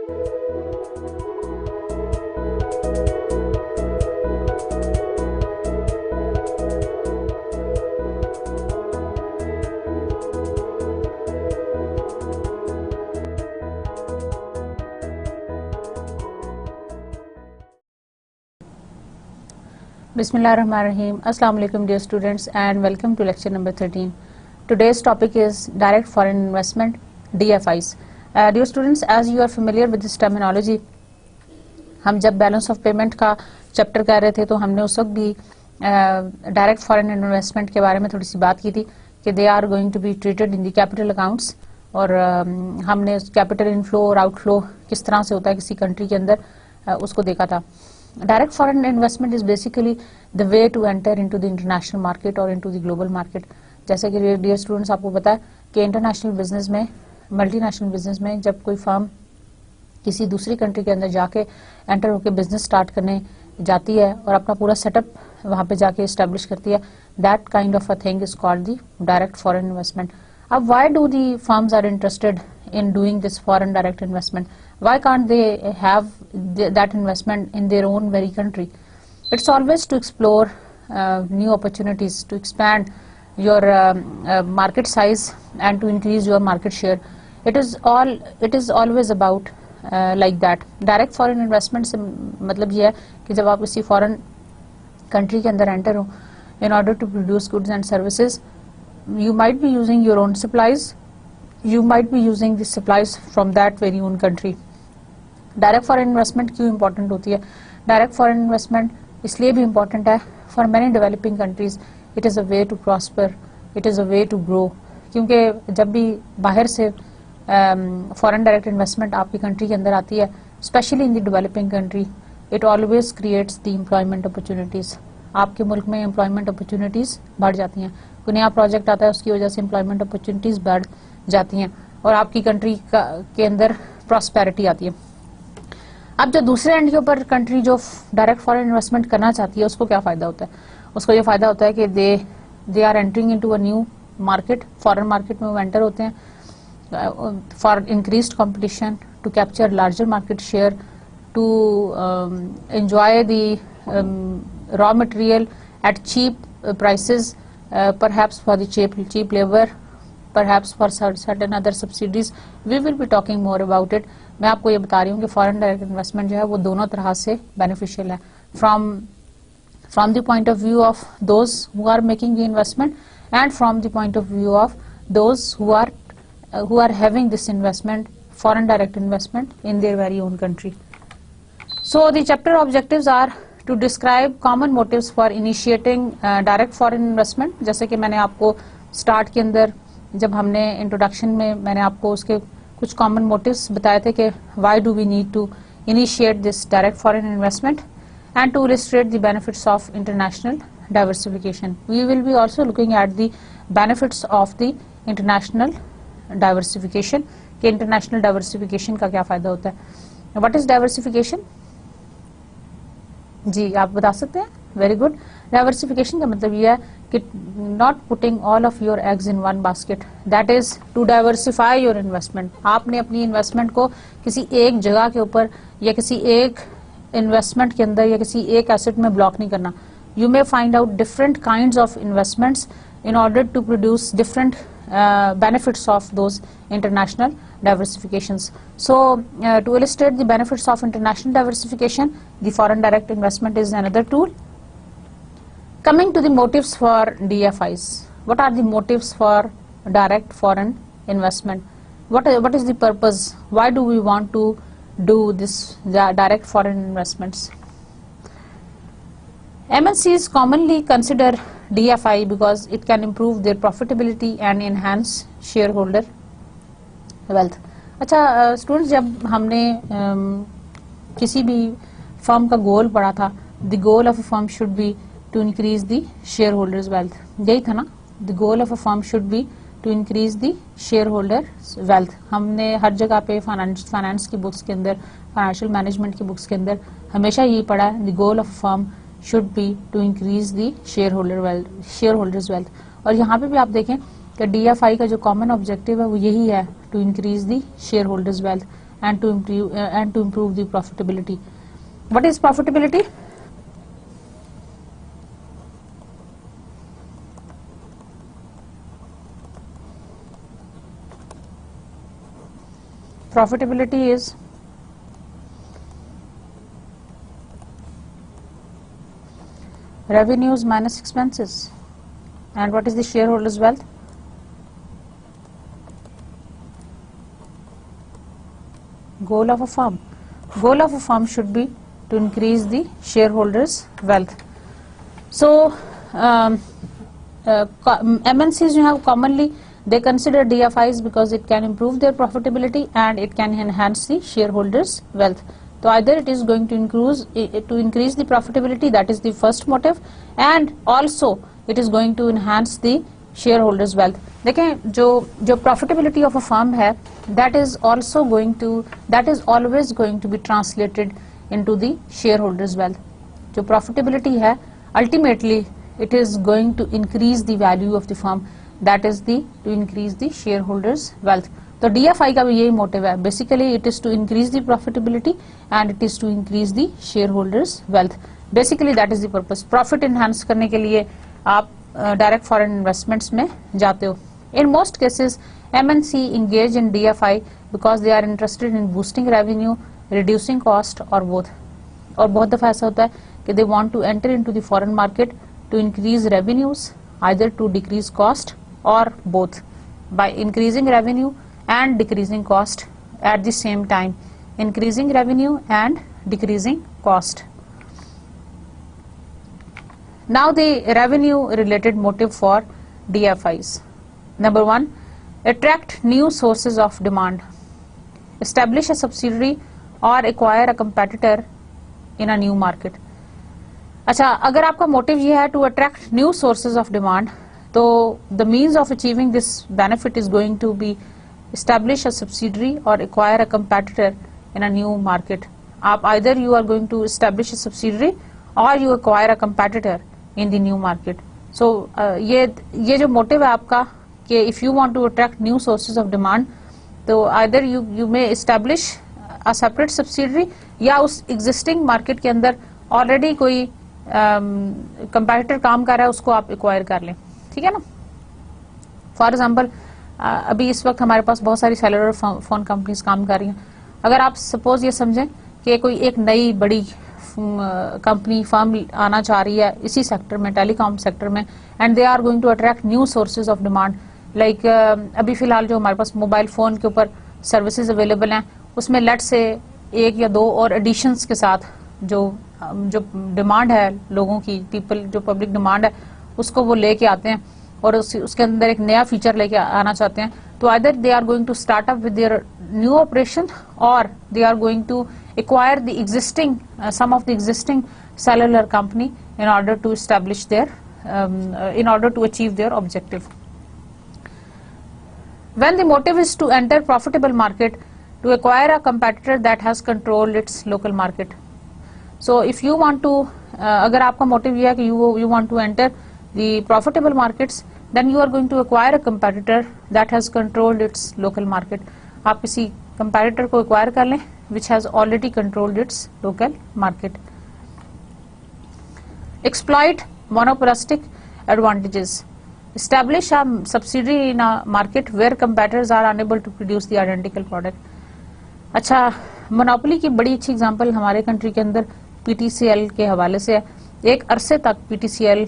Bismillahirrahmanirrahim. Assalamu alaikum dear students and welcome to lecture number 13. Today's topic is direct foreign investment, DFIs. Dear students, as you are familiar with this terminology, हम जब balance of payment का chapter कर रहे थे तो हमने उस वक्त भी डायरेक्ट फॉरेन इन्वेस्टमेंट के बारे में थोड़ी सी बात की थी कि they are going to be treated in the capital accounts, और हमने कैपिटल इनफ्लो और आउटफ्लो किस तरह से होता है किसी कंट्री के अंदर उसको देखा था. Direct foreign investment is basically the way to enter into the international market or into the global market. जैसे कि dear students आपको पता है कि इंटरनेशनल बिजनेस में, मल्टीनेशनल बिजनेस में जब कोई फर्म किसी दूसरी कंट्री के अंदर जाके एंटर होकर बिजनेस स्टार्ट करने जाती है और अपना पूरा सेटअप वहाँ पे जाके इस्टेब्लिश करती है, that kind of a thing is called the direct foreign investment. अब why do the firms are interested in doing this foreign direct investment? Why can't they have that investment in their own very country? It's always to explore new opportunities, to expand your market size and to increase your market share. It is always about like that. Direct foreign investment से मतलब ये है कि जब आप किसी foreign country के अंदर enter हो, in order to produce goods and services, you might be using your own supplies, you might be using the supplies from that very own country. Direct foreign investment क्यों important होती है? Direct foreign investment इसलिए भी important है for many developing countries. It is a way to prosper, it is a way to grow. क्योंकि जब भी बाहर से foreign direct investment आपकी country के अंदर आती है, especially in the developing country, it always creates the employment opportunities. आपके मुल्क में employment opportunities बढ़ जाती हैं. कोई नया प्रोजेक्ट आता है उसकी वजह से employment opportunities बढ़ जाती हैं और आपकी कंट्री के अंदर प्रॉस्पेरिटी आती है. अब जो दूसरे एंड के ऊपर कंट्री जो डायरेक्ट फॉरेन इन्वेस्टमेंट करना चाहती है उसको क्या फायदा होता है? उसको ये फायदा होता है कि they are entering into a new market, foreign market में वो एंटर होते हैं for increased competition, to capture larger market share, to enjoy the raw material at cheap prices, perhaps for the cheap labor, perhaps for certain other subsidies. We will be talking more about it. मैं आपको ये बता रही हूँ कि foreign direct investment जो है वो दोनों तरह से बेनिफिशियल है, from the point of view of those who are making the investment and from the point of view of those who are having this investment, foreign direct investment in their very own country. So the chapter objectives are to describe common motives for initiating direct foreign investment. जैसे कि मैंने आपको start के अंदर जब हमने introduction में मैंने आपको उसके कुछ कॉमन मोटिव्स बताए थे कि why do we need to initiate this direct foreign investment and to illustrate the benefits of international diversification. We will be also looking at the benefits of the international diversification कि international diversification का क्या फायदा होता है. What is diversification? जी आप बता सकते हैं? Very good. डाइवर्सिफिकेशन का मतलब यह है कि not putting all of your eggs in one basket, that is to diversify your investment. आपने अपनी इन्वेस्टमेंट को किसी एक जगह के ऊपर या किसी एक इन्वेस्टमेंट के अंदर या किसी एक एसेट में ब्लॉक नहीं करना. You may find out different kinds of investments in order to produce different benefits of those international diversifications. So to illustrate the benefits of international diversification, the foreign direct investment is another tool. Coming to the motives for DFIs, what are the motives for direct foreign investment? What is the purpose? Why do we want to do this direct foreign investments? MNCs commonly consider DFI because it can improve their profitability and enhance shareholder wealth. अच्छा students, जब हमने किसी भी firm का goal पढ़ा था, the goal of a firm should be to increase the share holders wealth, यही था ना? The goal of a firm should be to increase the share holders wealth. हमने हर जगह पे फाइनेंस की बुक्स के अंदर, फाइनेंशियल मैनेजमेंट की बुक्स के अंदर हमेशा यही पढ़ा है, the goal of firm should be to increase the shareholders wealth. और यहाँ पे भी आप देखें कि DFI का जो कॉमन ऑब्जेक्टिव है वो यही है, to increase the shareholders wealth. and to improve the profitability. What is profitability? Profitability is revenues minus expenses. And what is the shareholders' wealth? Goal of a firm. Goal of a firm should be to increase the shareholders' wealth. So MNCs जो हैं commonly they consider DFIs because it can improve their profitability and it can enhance the shareholders' wealth. So either it is going to increase the profitability, that is the first motive, and also it is going to enhance the shareholders' wealth. देखें जो profitability of a firm है, that is always going to be translated into the shareholders' wealth. जो profitability है, ultimately it is going to increase the value of the firm, that is to increase the shareholders' wealth. तो DFI का भी यही motive है. Basically it is to increase the profitability and it is to increase the shareholders' wealth. Basically that is the purpose. Profit enhance करने के लिए आप direct foreign investments में जाते हो. In most cases MNC engage in DFI because they are interested in boosting revenue, reducing cost or both. और बहुत दफा ऐसा होता है कि they want to enter into the foreign market to increase revenues, either to decrease cost or both. By increasing revenue and decreasing cost at the same time, increasing revenue and decreasing cost. Now the revenue related motive for DFIs. Number 1, attract new sources of demand. Establish a subsidiary or acquire a competitor in a new market. अच्छा, अगर आपका motive ये है to attract new sources of demand, तो the means of achieving this benefit is going to be establish a subsidiary or acquire a competitor in a new market. आप either you are going to establish a subsidiary or you acquire a competitor in the new market. So ये जो motive है आपका कि if you want to attract new sources of demand, तो either you may establish a separate subsidiary या उस existing market के अंदर already कोई competitor काम कर रहा है उसको आप acquire कर लें. ठीक है ना. फॉर एग्जाम्पल अभी इस वक्त हमारे पास बहुत सारी सेलुलर फोन कंपनीज काम कर रही हैं. अगर आप सपोज ये समझें कि कोई एक नई बड़ी कंपनी फर्म आना चाह रही है इसी सेक्टर में, टेलीकॉम सेक्टर में, and they are going to attract new sources of demand. Like अभी फिलहाल जो हमारे पास मोबाइल फोन के ऊपर सर्विसेज अवेलेबल हैं उसमें लेट से 1 या 2 और एडिशंस के साथ जो डिमांड है लोगों की, जो पब्लिक डिमांड है उसको वो लेके आते हैं और उसके अंदर एक नया फीचर लेके आना चाहते हैं. तो either they are going to start up with their new operation or they are going to acquire the existing some of the existing cellular company in order to establish their in order to achieve their objective. When the motive is to enter profitable market, to acquire a competitor that has controlled its local market. So if you want to अगर आपका motive ये है कि you want to enter the profitable markets, then you are going to acquire a competitor that has controlled its local market. आप किसी competitor को acquire कर लें which has already controlled its local market. Exploit monopolistic advantages. Establish a subsidiary in a market where competitors are unable to produce the identical product. अच्छा, monopoly की बड़ी अच्छी example हमारे कंट्री के अंदर पीटीसीएल के हवाले से है. एक अरसे तक पीटीसीएल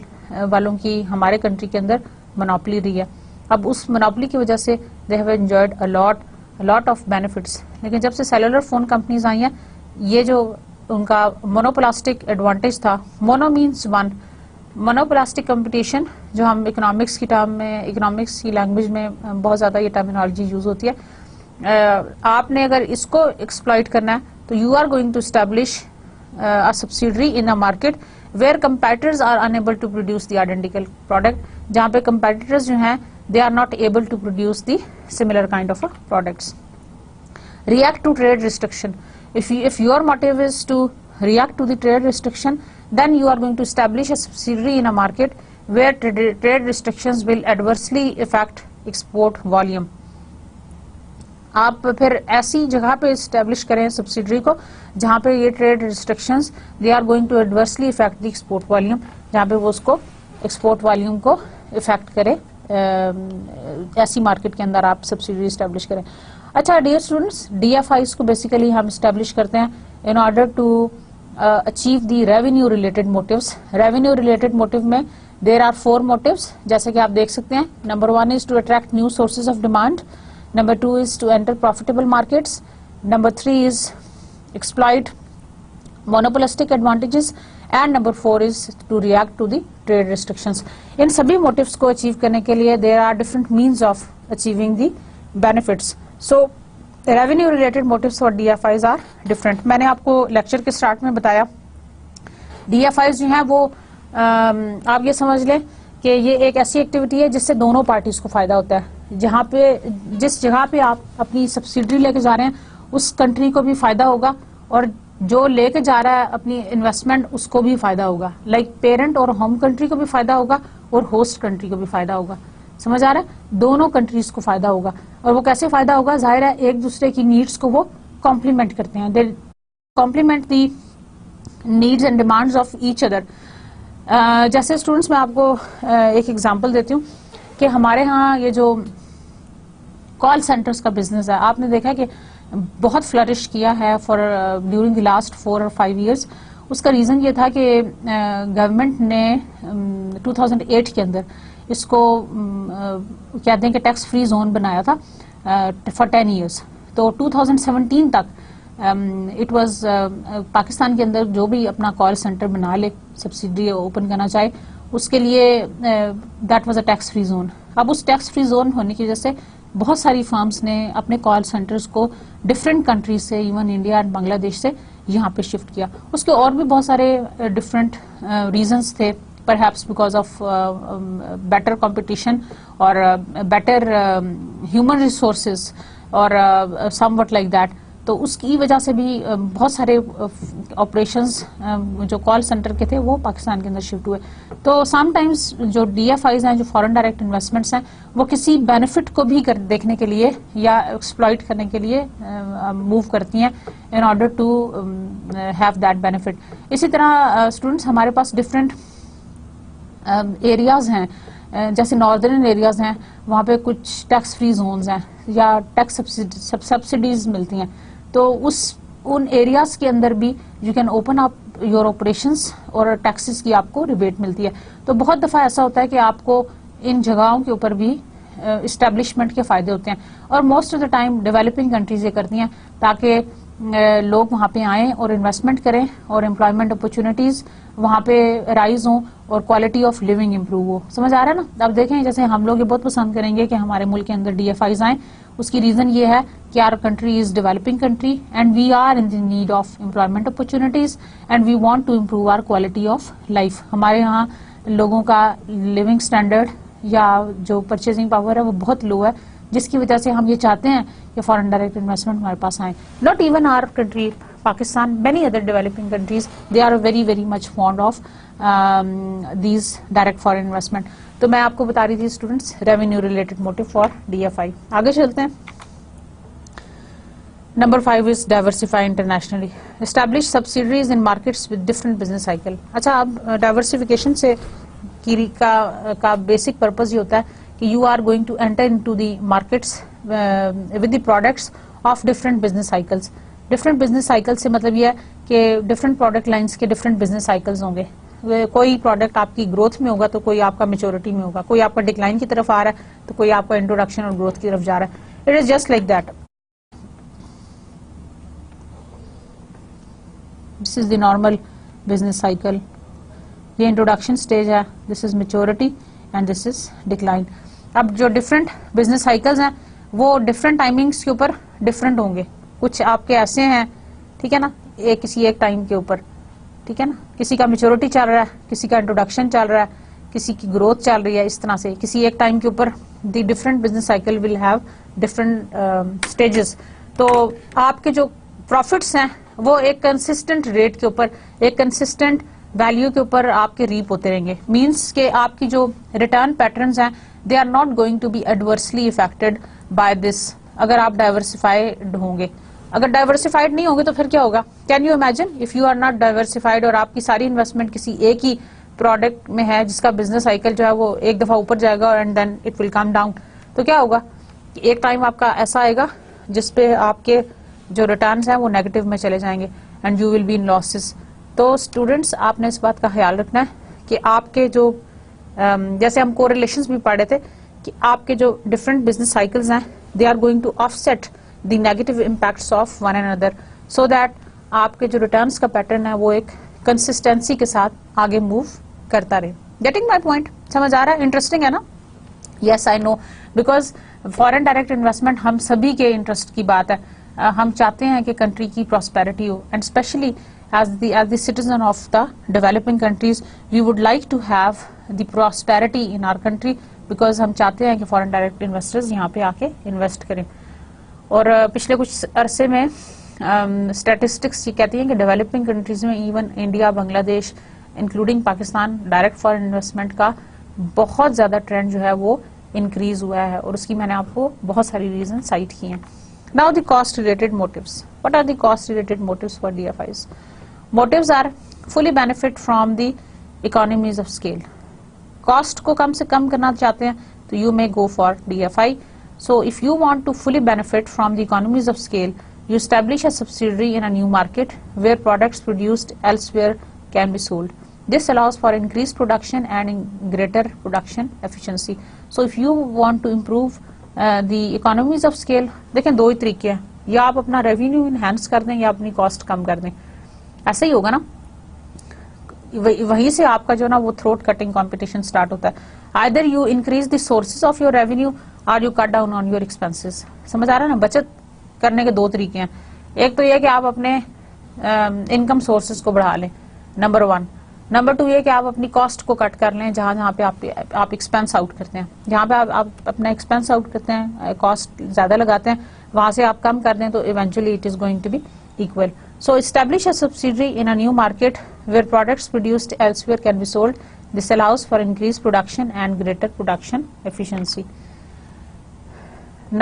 वालों की हमारे कंट्री के अंदर मोनोपोली रही है. अब उस मोनोपोली की वजह से they have enjoyed a lot of benefits. लेकिन जब से सेलुलर फोन कंपनीज आई हैं, ये जो उनका मोनोपोलिस्टिक एडवांटेज था, mono means one, monopolistic competition जो हम इकोनॉमिक्स की टर्म में, इकोनॉमिक्स की लैंग्वेज में बहुत ज़्यादा ये टर्मिनोलॉजी यूज होती है. आपने अगर इसको एक्सप्लॉइट करना है तो you are going to establish a subsidiary in a market where competitors are unable to produce the identical product, जहाँ पे competitors जो हैं they are not able to produce the similar kind of products. React to trade restriction. If your motive is to react to the trade restriction, then you are going to establish a subsidiary in a market where trade restrictions will adversely affect export volume. आप फिर ऐसी जगह पे establish करें subsidiary को जहाँ पे ये trade restrictions they are going to adversely effect the export volume, जहाँ पे वो उसको एक्सपोर्ट वॉल्यूम को इफेक्ट करे, ऐसी मार्केट के अंदर आप सब्सिडरी इस्टेब्लिश करें। अच्छा डियर स्टूडेंट्स, DFIs को बेसिकली हम इस्टेब्लिश करते हैं in order to achieve the revenue related motives. Revenue related motive में देर आर 4 मोटिव्स, जैसे कि आप देख सकते हैं। Number 1 is to attract new sources of demand, number 2 is to enter profitable markets, number 3 is exploit monopolistic advantages, and number 4 is to react to the trade restrictions. इन सभी motives को achieve करने के लिए there are different means of achieving the benefits. So revenue related motives for DFIs are different. मैंने आपको lecture के start में बताया DFIs जो हैं वो आप ये समझ लें कि ये एक ऐसी एक्टिविटी है जिससे दोनों पार्टीज को फायदा होता है। जहाँ पे जिस जगह पे आप अपनी सब्सिडरी लेके जा रहे हैं उस कंट्री को भी फायदा होगा और जो लेके जा रहा है अपनी इन्वेस्टमेंट उसको भी फायदा होगा। लाइक पेरेंट और होम कंट्री को भी फायदा होगा और होस्ट कंट्री को भी फायदा होगा। समझ आ रहा है? दोनों कंट्रीज को फायदा होगा। और वो कैसे फायदा होगा? जाहिर है एक दूसरे की नीड्स को वो कॉम्प्लीमेंट करते हैं, they complement the needs and demands of each other. जैसे स्टूडेंट्स मैं आपको एक एग्जांपल देती हूँ कि हमारे यहाँ ये जो कॉल सेंटर्स का बिजनेस है, आपने देखा कि बहुत फ्लरिश किया है फॉर ड्यूरिंग द लास्ट 4 और 5 इयर्स। उसका रीज़न ये था कि गवर्नमेंट ने 2008 के अंदर इसको कहते हैं कि टैक्स फ्री जोन बनाया था फॉर 10 इयर्स। तो 2017 तक इट वाज पाकिस्तान के अंदर जो भी अपना कॉल सेंटर बना ले, सब्सिडरी ओपन करना चाहे, उसके लिए that was a tax free zone. अब उस टैक्स फ्री जोन होने की वजह से बहुत सारी फर्म्स ने अपने कॉल सेंटर्स को डिफरेंट कंट्रीज से, इवन इंडिया एंड बांग्लादेश से यहाँ पे शिफ्ट किया। उसके और भी बहुत सारे डिफरेंट रीजंस थे, perhaps because of better competition और बेटर ह्यूमन रिसोर्सेज और समवट लाइक दैट। तो उसकी वजह से भी बहुत सारे ऑपरेशंस जो कॉल सेंटर के थे वो पाकिस्तान के अंदर शिफ्ट हुए। तो समटाइम्स जो DFIs हैं, जो फॉरेन डायरेक्ट इन्वेस्टमेंट्स हैं, वो किसी बेनिफिट को भी देखने के लिए या एक्सप्लॉइट करने के लिए मूव करती हैं in order to have that benefit. इसी तरह स्टूडेंट्स हमारे पास डिफरेंट एरियाज हैं, जैसे नॉर्दर्न एरियाज हैं, वहाँ पे कुछ टैक्स फ्री जोन्स हैं या टैक्स सब्सिडीज मिलती हैं। तो उन एरियाज के अंदर भी you can open up your operations और टैक्सेस की आपको रिबेट मिलती है। तो बहुत दफ़ा ऐसा होता है कि आपको इन जगहों के ऊपर भी इस्टेब्लिशमेंट के फायदे होते हैं और most of the time developing countries ये करती हैं ताकि लोग वहाँ पे आएँ और इन्वेस्टमेंट करें और एम्प्लॉयमेंट अपॉर्चुनिटीज़ वहाँ पे राइज हों और क्वालिटी ऑफ लिविंग इम्प्रूव हो। समझ आ रहा है ना? अब देखें जैसे हम लोग ये बहुत पसंद करेंगे कि हमारे मुल्क के अंदर DFIs आएँ। उसकी रीज़न ये है कि our country is developing country and we are in the need of employment opportunities and we want to improve our quality of life. हमारे यहाँ लोगों का लिविंग स्टैंडर्ड या जो परचेजिंग पावर है वो बहुत लो है, जिसकी वजह से हम ये चाहते हैं कि फॉरेन डायरेक्ट इन्वेस्टमेंट हमारे पास आए। Not even our country Pakistan, many other developing countries, they are very very much fond of these direct foreign investment. तो मैं आपको बता रही थी students revenue related motive for DFI। आगे चलते हैं। Number 5 is diversify internationally, establish subsidiaries in markets with different business cycle. अच्छा, अब डाइवर्सिफिकेशन से का बेसिक पर्पज ये होता है कि you are going to enter into the markets with the products of different business cycles. Different business cycle से मतलब ये है कि डिफरेंट प्रोडक्ट लाइंस के डिफरेंट बिजनेस साइकिल्स होंगे। कोई प्रोडक्ट आपकी ग्रोथ में होगा तो कोई आपका मेच्योरिटी में होगा, कोई आपका डिक्लाइन की तरफ आ रहा है तो कोई आपका इंट्रोडक्शन और ग्रोथ की तरफ जा रहा है। It is just like that. This is the normal business cycle. ये इंट्रोडक्शन स्टेज है, this is maturity and this is decline. अब जो डिफरेंट बिजनेस साइकिल्स हैं वो डिफरेंट टाइमिंग्स के ऊपर डिफरेंट होंगे। कुछ आपके ऐसे हैं, ठीक है ना, किसी एक टाइम के ऊपर, ठीक है ना, किसी का मेच्योरिटी चल रहा है, किसी का इंट्रोडक्शन चल रहा है, किसी की ग्रोथ चल रही है। इस तरह से किसी एक टाइम के ऊपर the different business cycle will have different stages. तो आपके जो प्रॉफिट्स हैं वो एक कंसिस्टेंट रेट के ऊपर, एक कंसिस्टेंट वैल्यू के ऊपर आपके रीप होते रहेंगे। मीन्स के आपकी जो रिटर्न पैटर्न्स हैं they are not going to be adversely effected by this अगर आप डाइवर्सिफाइड होंगे। अगर डाइवर्सिफाइड नहीं होंगे तो फिर क्या होगा? Can you imagine if you are not diversified और आपकी सारी इन्वेस्टमेंट किसी एक ही प्रोडक्ट में है जिसका बिजनेस साइकिल जो है वो एक दफा ऊपर जाएगा and then it will come down, तो क्या होगा? एक टाइम आपका ऐसा आएगा जिसपे आपके जो रिटर्न्स हैं वो नेगेटिव में चले जाएंगे and you will be in losses. तो स्टूडेंट्स आपने इस बात का ख्याल रखना है कि आपके जो जैसे हम कोरिलेशंस भी पढ़े थे कि आपके जो डिफरेंट बिजनेस साइकिल्स हैं they are going to offset the negative impacts of one and other, so that आपके जो रिटर्न्स का पैटर्न है वो एक कंसिस्टेंसी के साथ आगे मूव करता रहे। Getting my point? समझ आ रहा है? इंटरेस्टिंग है ना? Yes I know, because foreign direct investment हम सभी के इंटरेस्ट की बात है। हम चाहते हैं कि कंट्री की प्रॉस्पेरिटी हो and specially as the citizen of the developing countries we would like to have the prosperity in our country because हम चाहते हैं कि foreign direct investors यहाँ पे आके इन्वेस्ट करें। और पिछले कुछ अरसे में स्टैटिस्टिक्स ये कहती हैं कि डेवलपिंग कंट्रीज में even India, Bangladesh including Pakistan direct foreign investment का बहुत ज्यादा ट्रेंड जो है वो इंक्रीज हुआ है और उसकी मैंने आपको बहुत सारी रीजन साइट की हैं। Now the cost related motives. What are the cost related motives for DFIs? Motives are fully benefit from the economies of scale. Cost को कम से कम करना चाहते हैं तो you may go for DFI. So if you want to fully benefit from the economies of scale, you establish a subsidiary in a new market where products produced elsewhere can be sold. This allows for increased production and greater production efficiency. So if you want to improve the economies of scale, देखें दो ही तरीके हैं, या आप अपना revenue enhance कर दें या अपनी कॉस्ट कम कर दें। ऐसे ही होगा ना, वहीं से आपका जो ना वो थ्रोट कटिंग कंपटीशन स्टार्ट होता है। Either you increase the sources of your revenue or you cut down on your expenses. समझ आ रहा है ना? बचत करने के दो तरीके हैं। एक तो ये कि आप अपने इनकम सोर्सेज को बढ़ा लें, नंबर 1। नंबर 2 ये कि आप अपनी कॉस्ट को कट कर लें, जहां जहां पे आप एक्सपेंस आउट करते हैं, जहां पे आप अपना एक्सपेंस आउट करते हैं, कॉस्ट ज्यादा लगाते हैं, वहां से आप कम कर दें तो eventually it is going to be equal. So establish a subsidiary in a new market where products produced elsewhere can be sold. This allows for increased production and greater production efficiency.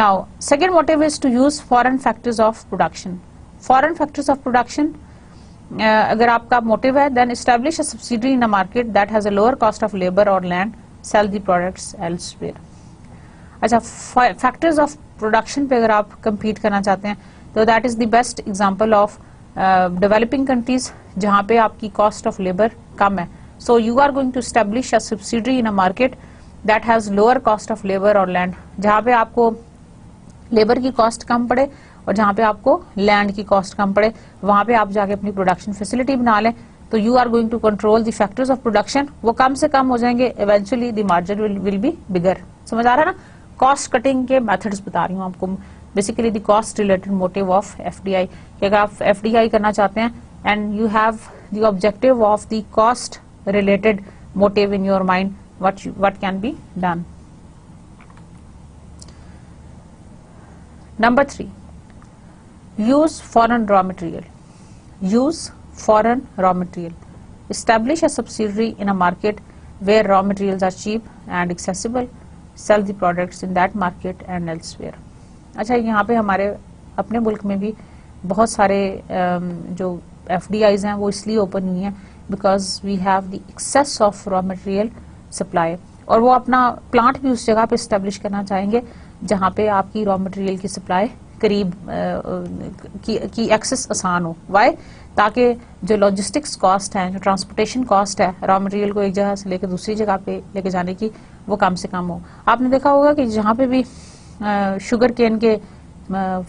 Now, second motive is to use foreign factors of production. Foreign factors of production, अगर आपका motive है, then establish a subsidiary in a market that has a lower cost of labor or land, sell the products elsewhere. अच्छा, factors of production पे अगर आप compete करना चाहते हैं तो that is the best example of developing countries जहां पे आपकी कॉस्ट ऑफ लेबर कम है। So you are going to establish a subsidiary in a market that has lower cost of labour और लैंड, जहां पे आपको लेबर की कॉस्ट कम पड़े और जहां पे आपको लैंड की कॉस्ट कम पड़े, वहां पे आप जाके अपनी प्रोडक्शन फैसिलिटी बना लें। तो you are going to control the factors of production, वो कम से कम हो जाएंगे, eventually the margin will be bigger. समझ आ रहा है ना? कॉस्ट कटिंग के मेथड्स बता रही हूँ आपको। Basically the cost related motive of FDI, कि अगर आप FDI करना चाहते हैं and you have the objective of the cost related motive in your mind, what can be done. Number 3, use foreign raw material. Use foreign raw material. Establish a subsidiary in a market where raw materials are cheap and accessible, sell the products in that market and elsewhere. अच्छा, यहाँ पे हमारे अपने मुल्क में भी बहुत सारे जो FDIs हैं वो इसलिए ओपन हुई हैं because we have the access of raw material supply, और वो अपना प्लांट भी उस जगह पे इस्टेब्लिश करना चाहेंगे जहाँ पे आपकी रॉ मटेरियल की सप्लाई करीब की एक्सेस आसान हो। वाई? ताकि जो लॉजिस्टिक्स कॉस्ट है, जो ट्रांसपोर्टेशन कॉस्ट है रॉ मटेरियल को एक जगह से लेकर दूसरी जगह पे लेके जाने की, वो कम से कम हो। आपने देखा होगा कि जहाँ पे भी शुगर केन के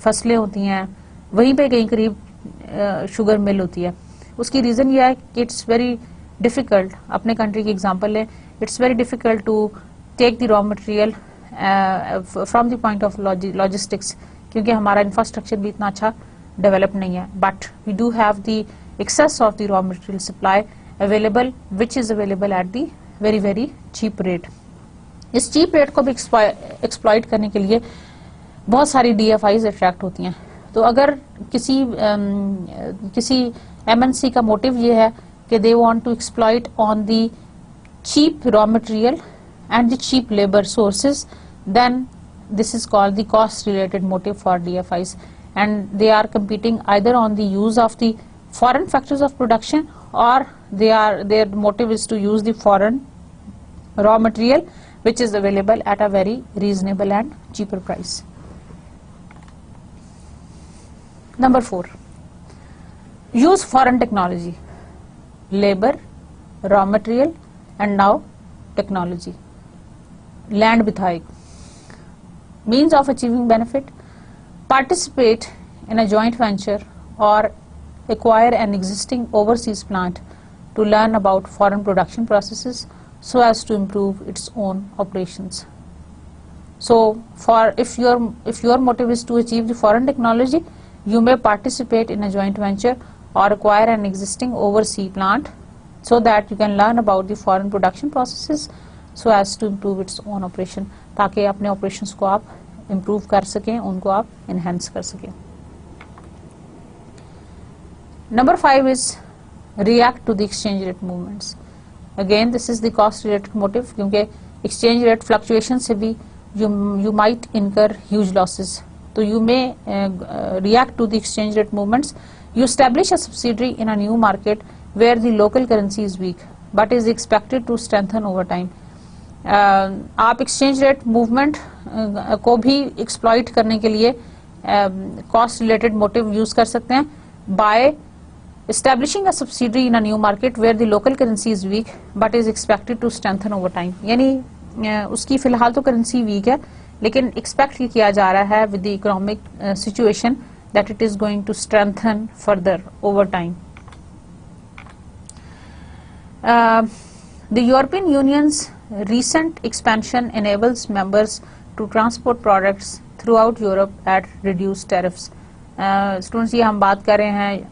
फसलें होती हैं वहीं पे कहीं करीब शुगर मिल होती है। उसकी रीजन ये है कि इट्स वेरी डिफिकल्ट, अपने कंट्री की एग्जांपल लें, it's very difficult to take the raw material from the point of logistics, क्योंकि हमारा इंफ्रास्ट्रक्चर भी इतना अच्छा डेवलप नहीं है। But we do have the access of the raw material supply available, which is available at the very very cheap rate. इस cheap rate को भी एक्सप्लॉइट करने के लिए बहुत सारी DFIs अट्रैक्ट होती हैं। तो अगर किसी MNC का मोटिव ये है कि they want to exploit on the cheap raw material and the cheap labor sources, then this is called the cost related motive for DFIs, and they are competing either on the use of the foreign factors of production, or their motive is to use the foreign raw material which is available at a very reasonable and cheaper price. Number 4, use foreign technology, labor, raw material, and now technology. Land Vithayik. Means of achieving benefit: participate in a joint venture or acquire an existing overseas plant to learn about foreign production processes so as to improve its own operations. So if your motive is to achieve the foreign technology, you may participate in a joint venture or acquire an existing overseas plant so that you can learn about the foreign production processes so as to improve its own operation, ताकि अपने operations को आप improve कर सकें, उनको आप enhance कर सकें. Number 5 is react to the exchange rate movements. Again, this is the cost related motive, क्योंकि exchange rate fluctuation से भी you might incur huge losses. So you may react to the exchange rate movements. You establish a subsidiary in a new market where the local currency is weak but is expected to strengthen over time. आप exchange rate movement को भी exploit करने के लिए cost related motive use कर सकते हैं by establishing a subsidiary in a new market where the local currency is weak but is expected to strengthen over time. यानी उसकी फिलहाल तो currency weak है, लेकिन expect किया जा रहा है with the economic situation that it is going to strengthen further over time. The European Union's recent expansion enables members to transport products throughout Europe at reduced tariffs. Students, ये हम बात कर रहे हैं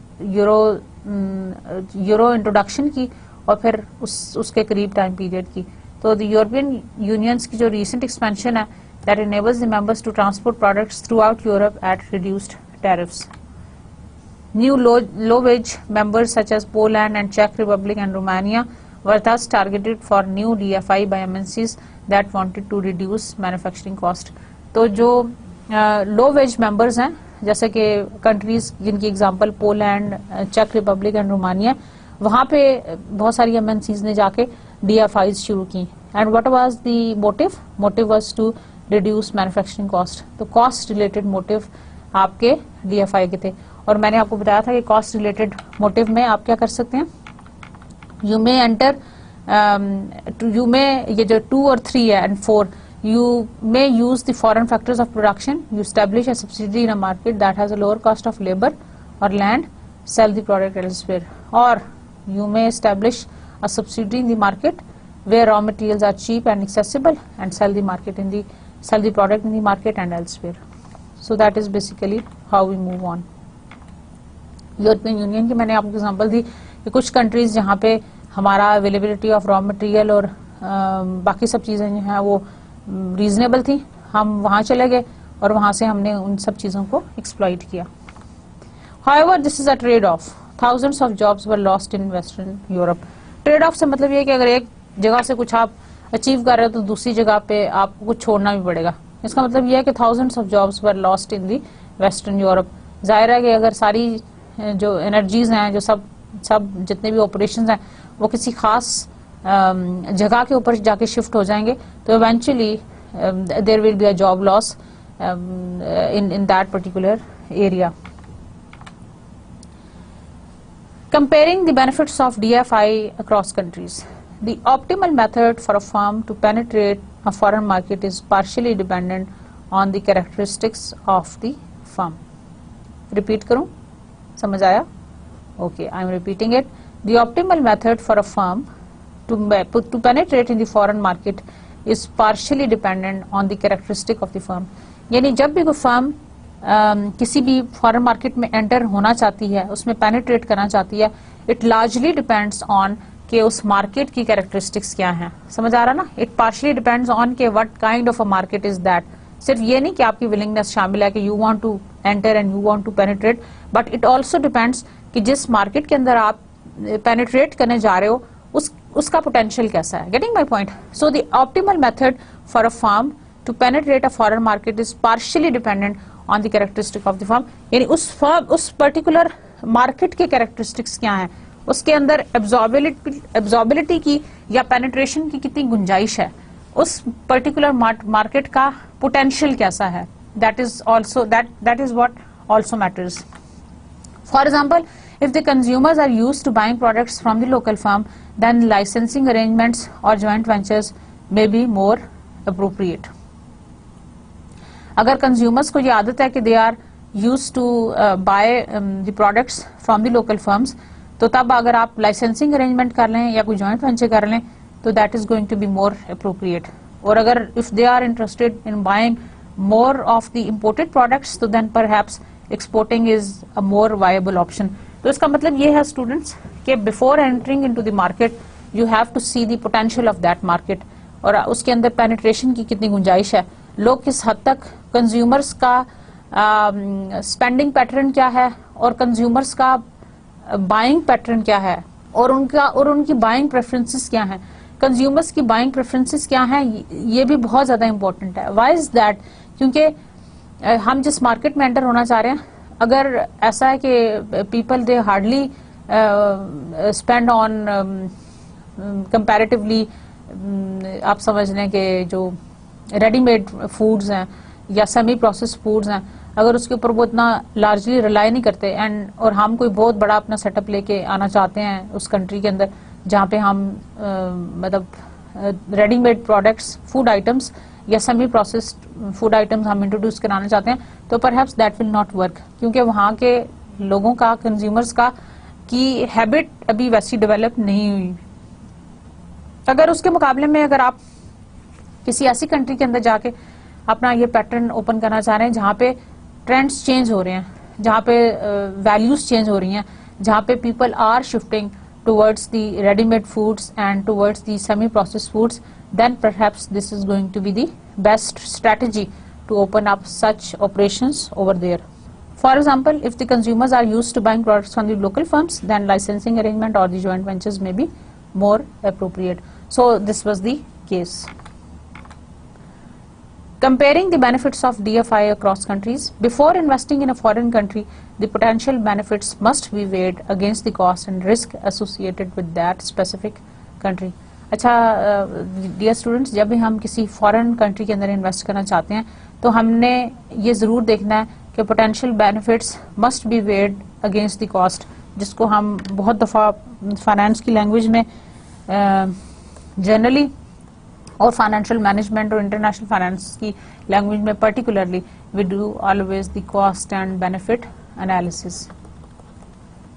यूरो इंट्रोडक्शन की और फिर उसके करीब टाइम पीरियड की. तो द यूरोपियन यूनियंस की जो recent expansion है, that enables the members to transport products throughout Europe at reduced tariffs. New low-wage members such as Poland and Czech Republic and Romania were thus targeted for new DFI by MNCs that wanted to reduce manufacturing cost. तो जो low-wage members हैं, जैसे कि countries जिनकी example Poland, चेक Republic and Romania, वहाँ पे बहुत सारी MNCs ने जाके DFIs शुरू की. And what was the motive? Motive was to reduce manufacturing cost. तो cost related motive आपके DFI के थे. और मैंने आपको बताया था कि cost related motive में आप क्या कर सकते हैं? You may enter, you may, ये जो 2 और 3 है and 4, you may use the foreign factors of production. You establish a subsidiary in a market that has a lower cost of labor or land, sell the product elsewhere. Or you may establish a subsidiary in the market where raw materials are cheap and accessible and sell the product in the market and elsewhere. So that is basically how we move on. European union की मैंने आपको example दी कि कुछ countries जहाँ पे हमारा availability of raw material और बाकी सब चीज़ें जो हैं वो रीजनेबल थी, हम वहाँ चले गए और वहाँ से हमने उन सब चीज़ों को एक्सप्लॉइट किया. However, this is a trade-off. Thousands of jobs were lost in Western Europe. Trade-off से मतलब ये है कि अगर एक जगह से कुछ आप अचीव कर रहे हो तो दूसरी जगह पे आपको कुछ छोड़ना भी पड़ेगा. इसका मतलब ये है कि thousands of jobs were lost in the Western Europe. जाहिर है कि अगर सारी जो एनर्जीज हैं, जो सब जितने भी ऑपरेशंस हैं, वो किसी खास जगह के ऊपर जाके शिफ्ट हो जाएंगे तो eventually there will be a job loss in that particular area. Comparing the benefits of DFI across countries. The optimal method for a firm to penetrate a foreign market is partially dependent on the characteristics of the firm. Repeat करूं? समझ आया? Okay, I am repeating it. The optimal method for a firm to penetrate in the foreign market is partially dependent on the characteristic of the firm. यानी जब भी कोई firm किसी भी foreign market में एंटर होना चाहती है, उसमें पेनिट्रेट करना चाहती है, इट लार्जली डिपेंड्स ऑन कि उस मार्केट की कैरेक्टरिस्टिक्स क्या हैं. समझ आ रहा ना? इट पार्शली डिपेंड्स ऑन के what kind of a market is that. सिर्फ ये नहीं कि आपकी विलिंगनेस शामिल है कि you want to enter and you want to penetrate, but it also depends कि जिस मार्केट के अंदर आप पेनिट्रेट करने जा रहे हो उसका पोटेंशियल कैसा है. Getting my point? So the optimal method for a firm to penetrate a foreign market is partially dependent on the characteristic of the firm. यानी उस पर्टिकुलर मार्केट के कैरेक्टरिस्टिक्स क्या हैं, उसके अंदर एब्जॉर्बिलिटी की या पेनिट्रेशन की कितनी गुंजाइश है, उस पर्टिकुलर मार्केट का पोटेंशियल कैसा है, that is what also matters. For example, if the consumers are used to buying products from the local firm, then licensing arrangements or joint ventures may be more appropriate. अगर consumers को ये आदत है कि they are used to buy the products from the local firms, तो तब अगर आप licensing arrangement कर लें या कोई joint venture कर लें तो that is going to be more appropriate. और अगर if they are interested in buying more of the imported products, तो then perhaps exporting is a more viable option. तो इसका मतलब ये है students कि before entering into the market you have to see the potential of that market और उसके अंदर penetration की कितनी गुंजाइश है, लोग किस हद तक consumers का spending pattern क्या है और consumers का buying pattern क्या है और उनकी buying preferences क्या हैं, consumers की buying preferences क्या हैं, ये भी बहुत ज़्यादा important है. Why is that? क्योंकि हम जिस मार्केट में एंटर होना चाह रहे हैं, अगर ऐसा है कि people they hardly spend on comparatively, आप समझ लें कि जो रेडीमेड फूड्स हैं या सेमी प्रोसेस फूड्स हैं, अगर उसके ऊपर वो इतना लार्जली रिलाई नहीं करते और हम कोई बहुत बड़ा अपना सेटअप लेके आना चाहते हैं उस कंट्री के अंदर जहाँ पे हम मतलब रेडीमेड प्रोडक्ट्स, फूड आइटम्स या सेमी प्रोसेस्ड फूड आइटम्स हम इंट्रोड्यूस कराना चाहते हैं, तो perhaps that will not work, क्योंकि वहाँ के लोगों का, कंज्यूमर्स का की हैबिट अभी वैसी डेवलप नहीं हुई. अगर उसके मुकाबले में अगर आप किसी ऐसी कंट्री के अंदर जाके अपना ये पैटर्न ओपन करना चाह रहे हैं जहाँ पे ट्रेंड्स चेंज हो रहे हैं, जहाँ पे वैल्यूज चेंज हो रही हैं, जहाँ पे people are shifting towards the ready-made foods and towards the semi-processed foods, then perhaps this is going to be the best strategy to open up such operations over there. For example, if the consumers are used to buying products from the local firms, then licensing arrangement or the joint ventures may be more appropriate. So this was the case. Comparing the benefits of DFI across countries, before investing in a foreign country, the potential benefits must be weighed against the cost and risk associated with that specific country. अच्छा dear students, जब भी हम किसी foreign country के अंदर invest करना चाहते हैं तो हमने ये ज़रूर देखना है कि potential benefits must be weighed against the cost, जिसको हम बहुत दफ़ा फाइनेंस की लैंग्वेज में जनरली और फाइनेंशियल मैनेजमेंट और इंटरनेशनल फाइनेंस की लैंग्वेज में particularly we do always the cost and benefit analysis.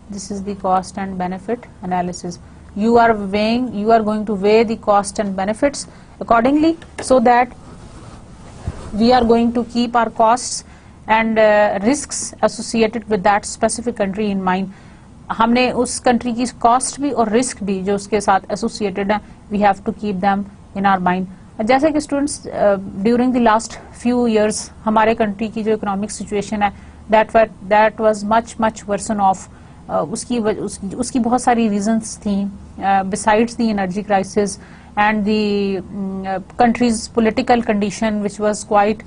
This is the cost and benefit analysis. You are going to weigh the cost and benefits accordingly, so that we are going to keep our costs and risks associated with that specific country in mind. हमने उस country की cost भी और risk भी जो उसके साथ associated है, we have to keep them in our mind. जैसे कि students during the last few years हमारे कंट्री की जो इकोनॉमिक सिचुएशन है that was much worsen off. उसकी बहुत सारी reasons थी, besides the energy crisis and the country's political condition which was quite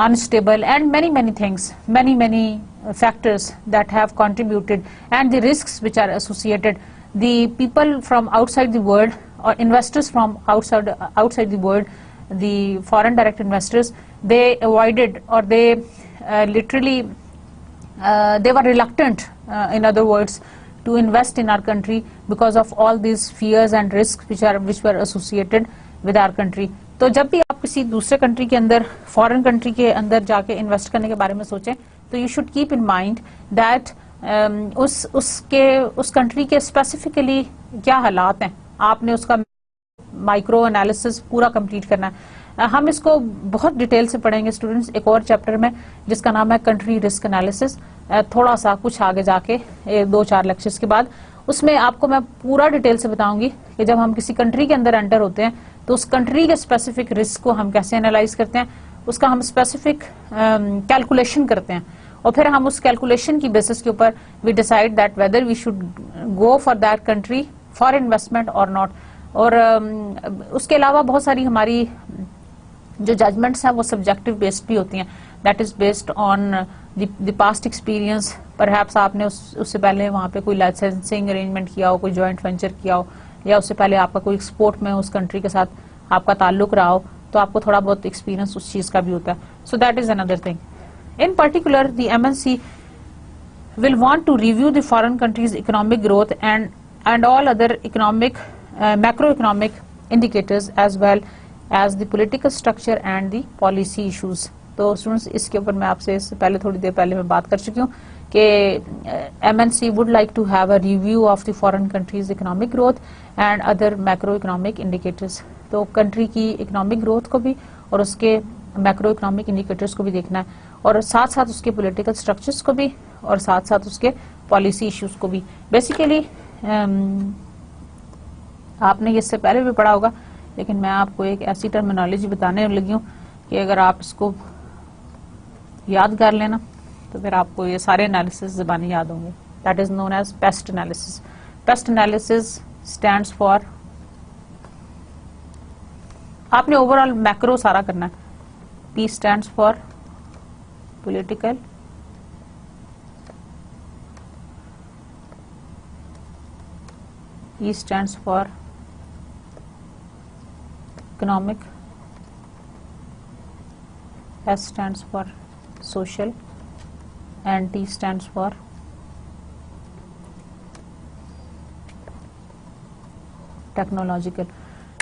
unstable, and many things, many factors that have contributed, and the risks which are associated. The people from outside the world or investors from outside the world, the foreign direct investors, they avoided or they literally they were reluctant, in other words, to invest in our country because of all these fears and risks which were associated with our country. तो जब भी आप किसी दूसरे country के अंदर, foreign country के अंदर जाके इन्वेस्ट करने के बारे में सोचें, तो you should keep in mind that उस कंट्री के स्पेसिफिकली क्या हालात हैं, आपने उसका माइक्रो एनालिसिस पूरा कंप्लीट करना है. हम इसको बहुत डिटेल से पढ़ेंगे स्टूडेंट्स एक और चैप्टर में जिसका नाम है कंट्री रिस्क एनालिसिस. थोड़ा सा कुछ आगे जाके 2-4 लेक्चर्स के बाद उसमें आपको मैं पूरा डिटेल से बताऊंगी कि जब हम किसी कंट्री के अंदर एंटर होते हैं तो उस कंट्री के स्पेसिफिक रिस्क को हम कैसे एनालाइज करते हैं, उसका हम स्पेसिफिक कैलकुलेशन करते हैं और फिर हम उस कैलकुलेशन की बेसिस के ऊपर we decide that whether we should go for that country for investment और नॉट. और उसके अलावा बहुत सारी हमारी जो जजमेंट्स हैं वो सब्जेक्टिव बेस्ड भी होती हैं, that is based on the past experience. Perhaps आपने उससे पहले वहाँ पे कोई लाइसेंसिंग अरेंजमेंट किया हो, कोई जॉइंट वेंचर किया हो, या उससे पहले आपका कोई एक्सपोर्ट में उस कंट्री के साथ आपका ताल्लुक रहा हो, तो आपको थोड़ा बहुत एक्सपीरियंस उस चीज का भी होता है। So that is another thing. In particular the MNC will want to review the foreign countries' economic growth and all other economic macroeconomic indicators as well as the political structure and the policy issues। तो students इसके ऊपर मैं आपसे इससे पहले थोड़ी देर पहले मैं बात कर चुकी हूँ कि MNC would like to have a review of the foreign countries' economic growth and other macroeconomic indicators। तो कंट्री की इकोनॉमिक ग्रोथ को भी और उसके मैक्रो इकोनॉमिक इंडिकेटर्स को भी देखना है, और साथ साथ उसके पॉलिटिकल स्ट्रक्चर्स को भी, और साथ साथ उसके पॉलिसी इश्यूज को भी। बेसिकली आपने ये इससे पहले भी पढ़ा होगा, लेकिन मैं आपको एक ऐसी टर्मिनोलॉजी बताने लगी हूँ कि अगर आप इसको याद कर लेना तो फिर आपको ये सारे एनालिसिस ज़बानी याद होंगे। That is known as PEST analysis. PEST analysis stands for, आपने ओवरऑल मैक्रो सारा करना है। P stands for political, E stands for economic, S stands for social, and T stands for technological.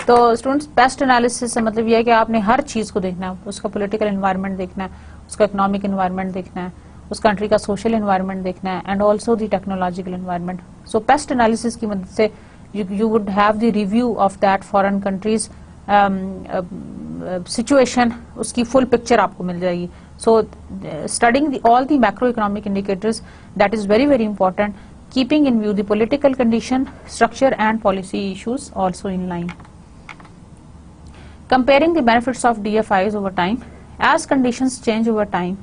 तो स्टूडेंट्स पेस्ट एनालिसिस से मतलब यह है कि आपने हर चीज को देखना है, उसका पॉलिटिकल एनवायरनमेंट देखना है, उसका इकोनॉमिक एनवायरनमेंट देखना है, उस कंट्री का सोशल एनवायरनमेंट देखना है, and also the technological environment. So paste analysis की मदद से you would have the review of that foreign countries situation, उसकी full picture आपको मिल जाएगी। So studying all the macroeconomic indicators, that is very very important, keeping in view the political condition, structure and policy issues also in line. Comparing the benefits of DFIs over time, as conditions change over time,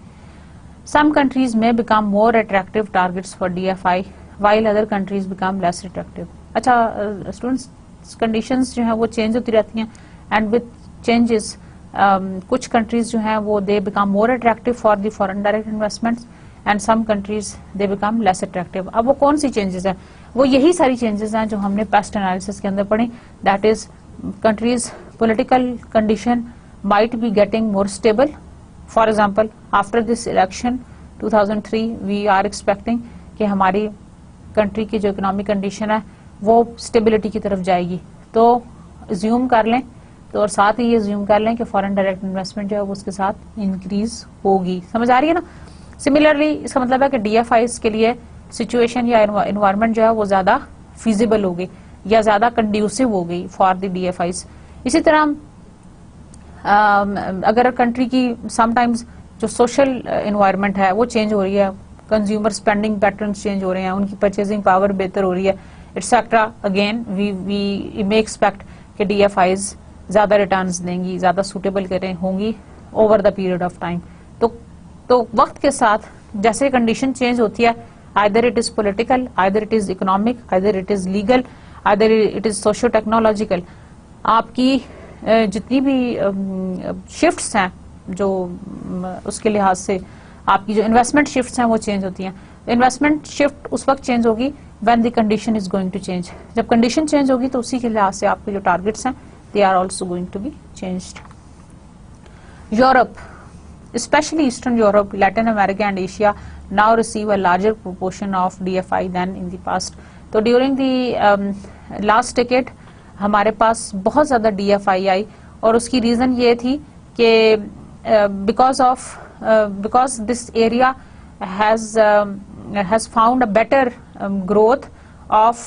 some countries may become more attractive targets for DFI while other countries become less attractive। अच्छा students, conditions जो हैं वो change होती रहती हैं, and with changes कुछ countries जो हैं वो they become more attractive for the foreign direct investments and some countries they become less attractive. अब वो कौन सी चेंजेस हैं? वो यही सारी चेंजेस हैं जो हमने पेस्ट एनालिसिस के अंदर पढ़ी। That is countries political condition might be getting more stable. For example after this election 2003 we are expecting कि हमारी कंट्री की जो इकोनॉमिक कंडीशन है वो स्टेबिलिटी की तरफ जाएगी। तो ज्यूम कर लें तो, और साथ ही ये ज्यूम कर लें कि फॉरेन डायरेक्ट इन्वेस्टमेंट जो है वो उसके साथ इंक्रीज होगी। समझ आ रही है ना? सिमिलरली इसका मतलब है कि DFIs के लिए सिचुएशन या एनवायरनमेंट जो है वो ज्यादा फीजिबल हो गई या ज्यादा कंड्यूसिव हो गई फॉर द DFIs। इसी तरह अगर कंट्री की समटाइम्स जो सोशल एनवायरनमेंट है वो चेंज हो रही है, कंज्यूमर स्पेंडिंग पैटर्न्स चेंज हो रहे हैं, उनकी परचेजिंग पावर बेहतर हो रही है, etcetera, again we may expect कि DFIs ज्यादा रिटर्न्स देंगी, ज्यादा सूटेबल करें होंगी over the period of time. तो वक्त के साथ जैसे कंडीशन चेंज होती है, either it is political, either it is economic, either it is legal, either it is socio technological, आपकी जितनी भी शिफ्ट्स हैं जो उसके लिहाज से आपकी जो इन्वेस्टमेंट शिफ्ट्स हैं वो चेंज होती हैं। इन्वेस्टमेंट शिफ्ट उस वक्त चेंज होगी when the condition is going to change. जब कंडीशन चेंज होगी तो उसी के लिहाज से आपके जो टारगेट्स हैं they are also going to be changed. Europe, especially Eastern Europe, Latin America and Asia now receive a larger proportion of DFI than in the past। तो during the last decade हमारे पास बहुत ज्यादा DFI आई, और उसकी reason ये थी कि because this area has found a better growth of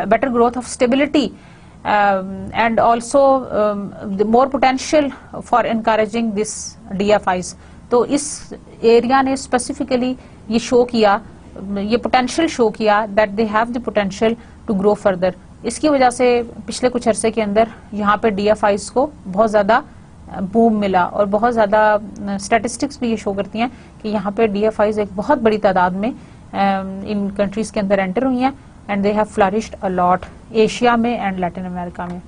better growth of stability and also the more potential for encouraging this DFIs। तो इस एरिया ने स्पेसिफिकली ये शो किया, ये पोटेंशियल शो किया that they have the potential to grow further. इसकी वजह से पिछले कुछ अरसे के अंदर यहाँ पे DFIs को बहुत ज्यादा बूम मिला, और बहुत ज्यादा स्टैटिस्टिक्स भी ये शो करती हैं कि यहाँ पे DFIs एक बहुत बड़ी तादाद में इन कंट्रीज के अंदर एंटर हुई हैं, and they have flourished a lot Asia में एंड लैटिन अमेरिका में।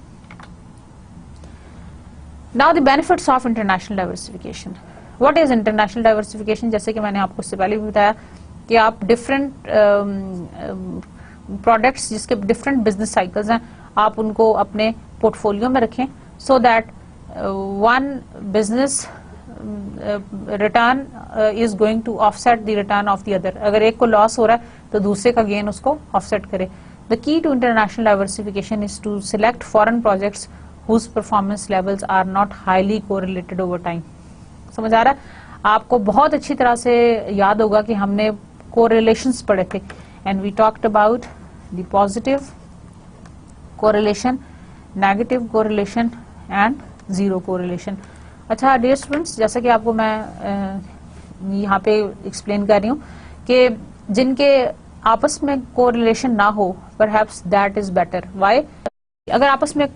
Now the benefits of international diversification. What is international diversification? जैसे कि मैंने आपको इससे पहले भी बताया कि आप डिफरेंट प्रोडक्ट्स जिसके डिफरेंट बिजनेस साइकिल्स हैं, आप उनको अपने पोर्टफोलियो में रखें so that one business return is going to offset the return of the other. अगर एक को लॉस हो रहा है तो दूसरे का गेन उसको ऑफसेट करे. The key to international diversification is to select foreign projects whose performance levels are not highly correlated over time. समझ आ रहा है? आपको बहुत अच्छी तरह से याद होगा कि हमने correlations पढ़े थे and we talked about the positive correlation, negative correlation and zero correlation. अच्छा dear students, जैसा कि आपको मैं यहाँ पे explain कर रही हूँ कि जिनके आपस में correlation ना हो perhaps that is better. Why? अगर आपस में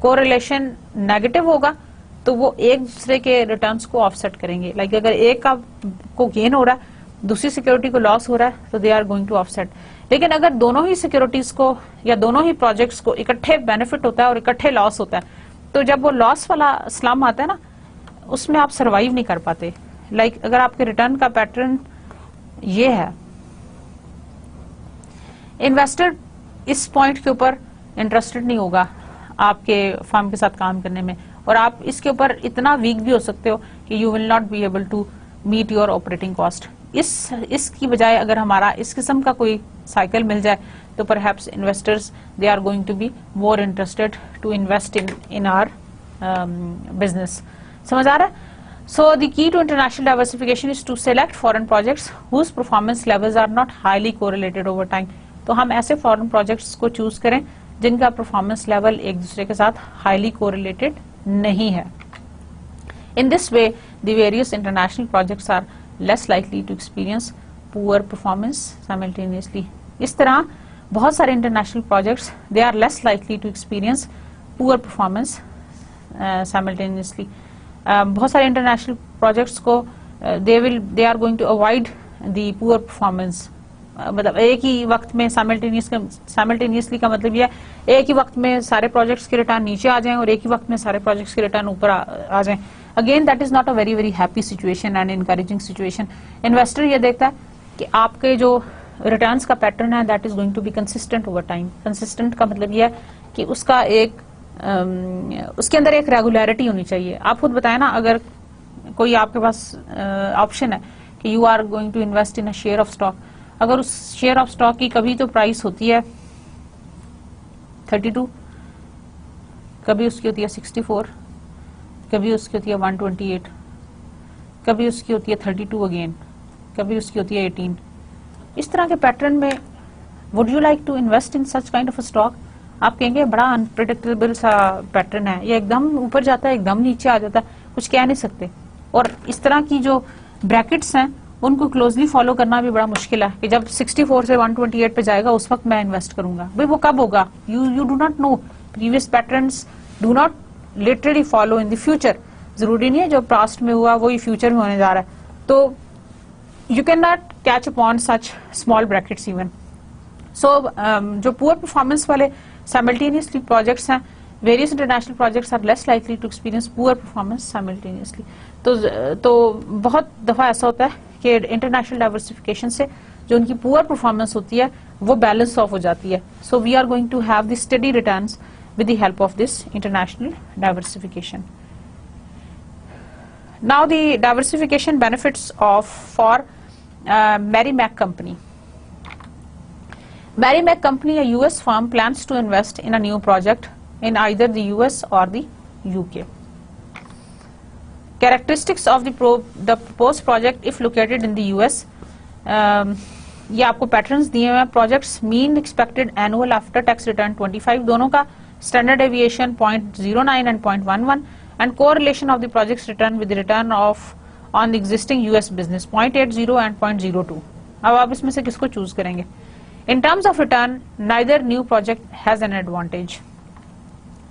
कोरिलेशन नेगेटिव होगा तो वो एक दूसरे के रिटर्न्स को ऑफसेट करेंगे. लाइक अगर एक का को गेन हो रहा है दूसरी सिक्योरिटी को लॉस हो रहा है तो they are going to offset. लेकिन अगर दोनों ही सिक्योरिटीज को या दोनों ही प्रोजेक्ट्स को इकट्ठे बेनिफिट होता है और इकट्ठे लॉस होता है तो जब वो लॉस वाला स्लम आता है ना उसमें आप सरवाइव नहीं कर पाते. लाइक अगर आपके रिटर्न का पैटर्न ये है, इन्वेस्टर इस पॉइंट के ऊपर इंटरेस्टेड नहीं होगा आपके फर्म के साथ काम करने में और आप इसके ऊपर इतना वीक भी हो सकते हो कि you will not be able to meet your operating cost. इसकी बजाय अगर हमारा इस किस्म का कोई साइकिल मिल जाए तो perhaps investors they are going to be more interested to invest in our business. समझ आ रहा है? So the key to international diversification is to select foreign projects whose performance levels are not highly correlated over time. तो हम ऐसे foreign projects को choose करें जिनका परफॉर्मेंस लेवल एक दूसरे के साथ हाईली कोरिलेटेड नहीं है. In this way the various international projects are less likely to experience poor performance simultaneously. इस तरह बहुत सारे international projects they are less likely to experience poor performance simultaneously. बहुत सारे इंटरनेशनल प्रोजेक्ट्स को they are going to avoid the poor performance. मतलब एक ही वक्त में साइमल्टेनियसली का मतलब यह है एक ही वक्त में सारे प्रोजेक्ट्स के रिटर्न नीचे आ जाएं और एक ही वक्त में सारे प्रोजेक्ट्स के रिटर्न ऊपर आ जाएं. Again that is not a very very happy situation and encouraging situation. Investor ये देखता है कि आपके जो रिटर्न्स का पैटर्न है that is going to be consistent over time. Consistent का मतलब यह है कि उसका एक उसके अंदर एक रेगुलरिटी होनी चाहिए. आप खुद बताएं ना, अगर कोई आपके पास ऑप्शन है कि you are going to invest in a share of stock, अगर उस शेयर ऑफ स्टॉक की कभी तो प्राइस होती है 32, कभी उसकी होती है 64, कभी उसकी होती है 128, कभी उसकी होती है 32 अगेन, कभी उसकी होती है 18. इस तरह के पैटर्न में would you like to invest in such kind of a stock? आप कहेंगे बड़ा अनप्रेडिक्टेबल सा पैटर्न है, ये एकदम ऊपर जाता है एकदम नीचे आ जाता है, कुछ कह नहीं सकते. और इस तरह की जो ब्रैकेट्स हैं उनको क्लोजली फॉलो करना भी बड़ा मुश्किल है कि जब 64 से 128 पे जाएगा उस वक्त मैं इन्वेस्ट करूंगा. भाई वो कब होगा? You do not know. Previous patterns do not literally follow in the future. जरूरी नहीं है जो पास्ट में हुआ वही फ्यूचर में होने जा रहा है. तो you can not catch upon such small brackets even. So जो पुअर परफॉर्मेंस वाले साइमल्टेनियसली प्रोजेक्ट्स हैं, various international projects are less likely to experience poor performance simultaneously. तो बहुत दफा ऐसा होता है कि इंटरनेशनल डाइवर्सिफिकेशन से जो उनकी पुअर परफॉर्मेंस होती है वो बैलेंस ऑफ हो जाती है. So we are going to have the study returns with the help of this international diversification. Now the diversification benefits of for Merrimack Company. Merrimack Company, a US firm, plans to invest in a new project in either the US or the UK. Characteristics of the proposed project if located in the US. ये आपको patterns दिए हुए हैं. Projects mean expected annual after tax return 25, दोनों का standard aviation 0.09 and 0.11 and correlation of the projects return with return of on the existing US business 0.80 and 0.02. अब आप इसमें से किसको चूज करेंगे? In terms of return, neither new project has an advantage.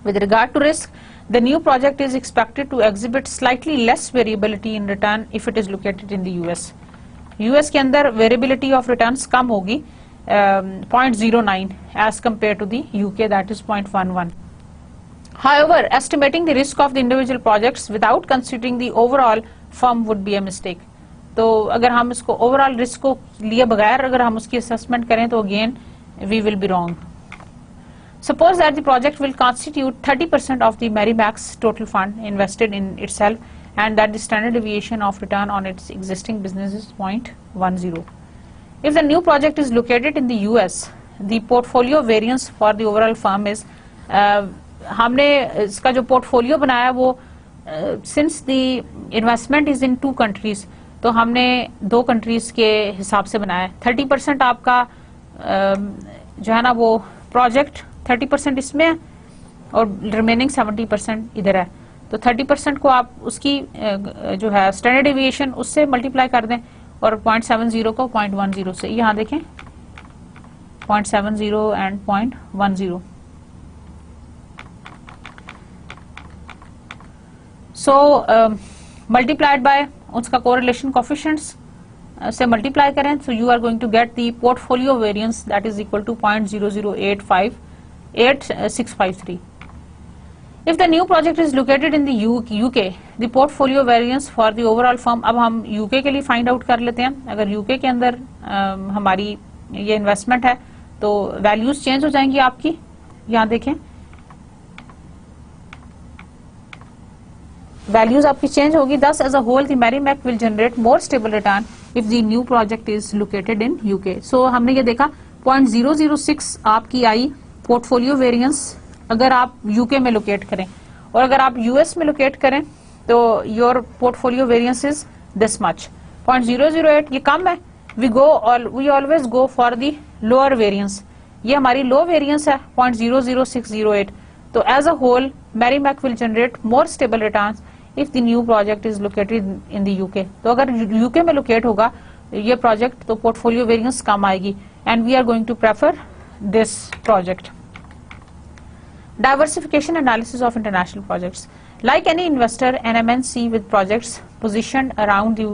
With regard to risk, the new project is expected to exhibit slightly less variability in return if it is located in the US. US के अंदर variability of returns कम होगी 0.09 as compared to the UK, that is 0.11. However, estimating the risk of the individual projects without considering the overall firm would be a mistake. तो अगर हम इसको overall risk को लिए बगैर अगर हम उसकी असेसमेंट करें तो again we will be wrong. Suppose that the project will constitute 30% of the Merrimack's total fund invested in itself, and that the standard deviation of return on its existing business is 0.10. If the new project is located in the US, the portfolio variance for the overall firm is हमने इसका जो portfolio बनाया वो since the investment is in 2 countries, तो हमने 2 countries के हिसाब से बनाया. 30% आपका जो है ना वो प्रोजेक्ट 30% इसमें है और रिमेनिंग 70% इधर है. तो 30% को आप उसकी जो है स्टैंडर्ड डेविएशन उससे मल्टीप्लाई कर दें और 0.70 को 0.10 से. यहाँ देखें 0.70 एंड 0.10. सो मल्टीप्लाइड बाय उसका कोरिलेशन कोफिशिएंट्स से मल्टीप्लाई करें, so you are going to get the portfolio variance that is equal to 0.0085653. If the new project is located in the UK, the portfolio variance for the overall firm, अब हम UK के लिए find out कर लेते हैं. अगर UK के अंदर हमारी ये इन्वेस्टमेंट है तो वैल्यूज चेंज हो जाएंगी आपकी. यहाँ देखें वैल्यूज आपकी चेंज होगी. Thus as a whole the Merrimack will generate more stable return if the new project is located in UK. So हमने ये देखा 0.006 आपकी आई पोर्टफोलियो वेरिएंस अगर आप यूके में लोकेट करें, और अगर आप यूएस में लोकेट करें तो your portfolio variance is this much 0.008. ये कम है. We always go for the lower variance. ये हमारी लो वेरिएंस है 0.00608. तो as a whole Merrimack will generate more stable returns if the new project is located in the UK. तो अगर UK में लोकेट होगा ये प्रोजेक्ट तो पोर्टफोलियो वेरिएंस कम आएगी, and we are going to prefer this project. Diversification analysis of international projects. Like any investor, an MNC with projects positioned around the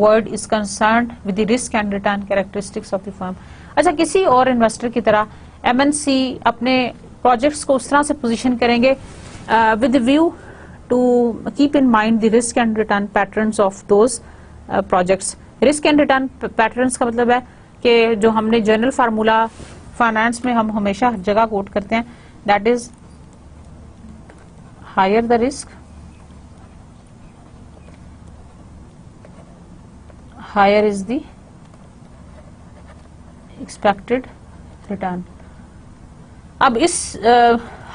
world is concerned with the risk and return characteristics of the firm. अच्छा, किसी और investor की तरह MNC अपने projects को उस तरह से पोजीशन करेंगे with the view to keep in mind the risk and return patterns of those projects. Risk and return patterns का मतलब है कि जो हमने जनरल फार्मूला फाइनेंस में हम हमेशा हर जगह कोट करते हैं, that is higher the risk, higher is the expected return. अब इस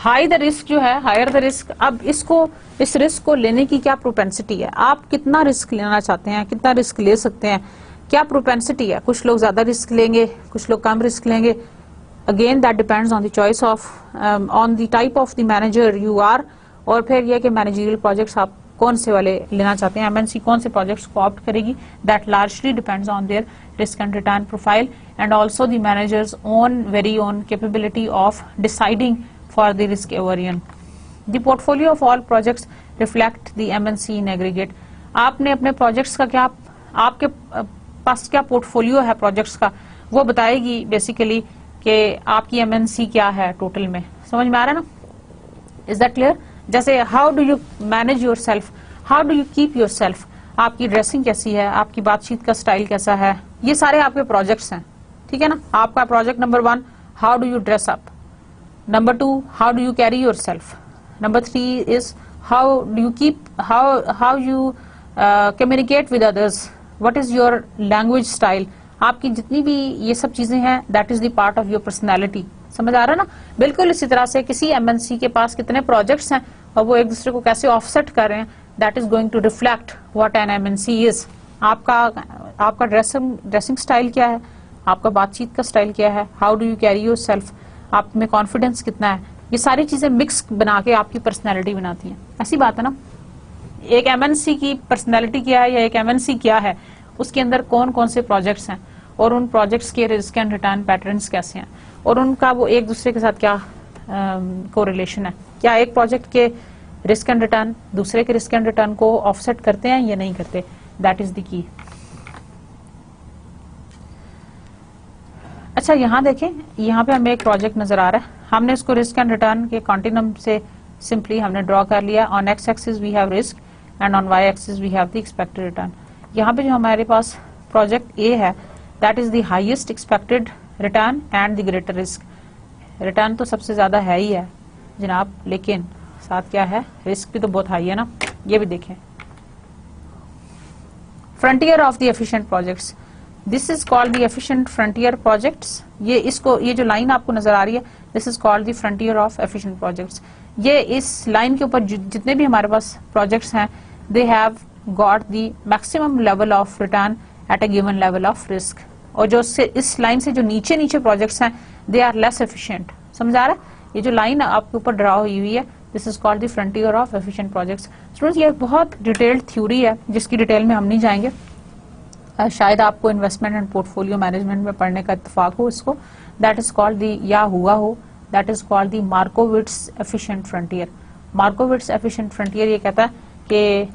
हाई द रिस्क जो है हायर द रिस्क, अब इसको इस रिस्क को लेने की क्या प्रोपेंसिटी है, आप कितना रिस्क लेना चाहते हैं, कितना रिस्क ले सकते हैं, क्या प्रोपेंसिटी है. कुछ लोग ज्यादा रिस्क लेंगे, कुछ लोग कम रिस्क लेंगे. Again that depends on the choice of on the type of the manager you are, और फिर यह कि मैनेजरियल प्रोजेक्ट्स आप कौन से वाले लेना चाहते हैं, एमएनसी कौन से प्रोजेक्ट्स को ऑप्ट करेगी. That largely depends on their risk and return profile and also the manager's very own capability of deciding for the risk aversion. The portfolio of all projects reflect the MNC in aggregate. आपने अपने projects का क्या, आपके पास क्या portfolio है projects का, वो बताएगी बेसिकली कि आपकी MNC क्या है टोटल में. समझ में आ रहा है ना? Is that clear? जैसे how do you manage yourself, how do you keep yourself, आपकी ड्रेसिंग कैसी है, आपकी बातचीत का स्टाइल कैसा है, ये सारे आपके प्रोजेक्ट्स हैं. ठीक है ना? आपका project number 1 how do you dress up, number 2 how do you carry your self, number 3 is how do you keep how you communicate with others, what is your language style. आपकी जितनी भी ये सब चीजें हैं that is the part of your personality. समझ आ रहा है ना? बिल्कुल इसी तरह से किसी एमएनसी के पास कितने प्रोजेक्ट्स हैं और वो एक दूसरे को कैसे ऑफसेट कर रहे हैं, that is going to reflect what an MNC is. आपका ड्रेसिंग स्टाइल क्या है, आपका बातचीत का स्टाइल क्या है, how do you carry yourself, आप में कॉन्फिडेंस कितना है, ये सारी चीजें मिक्स बना के आपकी पर्सनैलिटी बनाती हैं. ऐसी बात है ना? एक एमएनसी की पर्सनैलिटी क्या है या एक एमएनसी क्या है, उसके अंदर कौन कौन से प्रोजेक्ट्स हैं और उन प्रोजेक्ट्स के रिस्क एंड रिटर्न पैटर्न्स कैसे हैं और उनका वो एक दूसरे के साथ क्या कोरिलेशन है. क्या एक प्रोजेक्ट के रिस्क एंड रिटर्न दूसरे के रिस्क एंड रिटर्न को ऑफसेट करते हैं या नहीं करते, दैट इज द की. अच्छा, यहाँ देखें, यहाँ पे हमें एक प्रोजेक्ट नजर आ रहा है, हमने इसको रिस्क एंड रिटर्न के कॉन्टिनम से सिंपली हमने ड्रॉ कर लिया। On X axis we have risk and on Y axis we have the expected return. यहाँ पे जो हमारे पास प्रोजेक्ट ए है that is the highest expected return and the greater risk. Return तो सबसे ज्यादा है ही है जनाब, लेकिन साथ क्या है, रिस्क भी तो बहुत हाई है ना। ये भी देखें, frontier of the efficient projects, this is called the efficient frontier projects. ये जो लाइन आपको नजर आ रही है, this is called the frontier of efficient projects. ये इस लाइन के ऊपर जितने भी हमारे पास प्रोजेक्ट्स हैं, they have got the maximum level of return at a given level of risk. और जो इस लाइन से जो नीचे नीचे प्रोजेक्ट्स हैं, दे आर लेस एफिशिएंट। समझ आ रहा है? ये जो लाइन आपके ऊपर ड्रा हुई है, this is called the frontier of efficient projects. Students, ये बहुत डिटेल्ड थ्योरी है जिसकी डिटेल में हम नहीं जाएंगे। शायद आपको इन्वेस्टमेंट एंड पोर्टफोलियो मैनेजमेंट में पढ़ने का इत्तेफाक हो इसको। दैट इज कॉल्ड द, या हुआ हो, that is called the मार्कोविट्स efficient frontier. मार्कोविट्स efficient frontier ये कहता है कि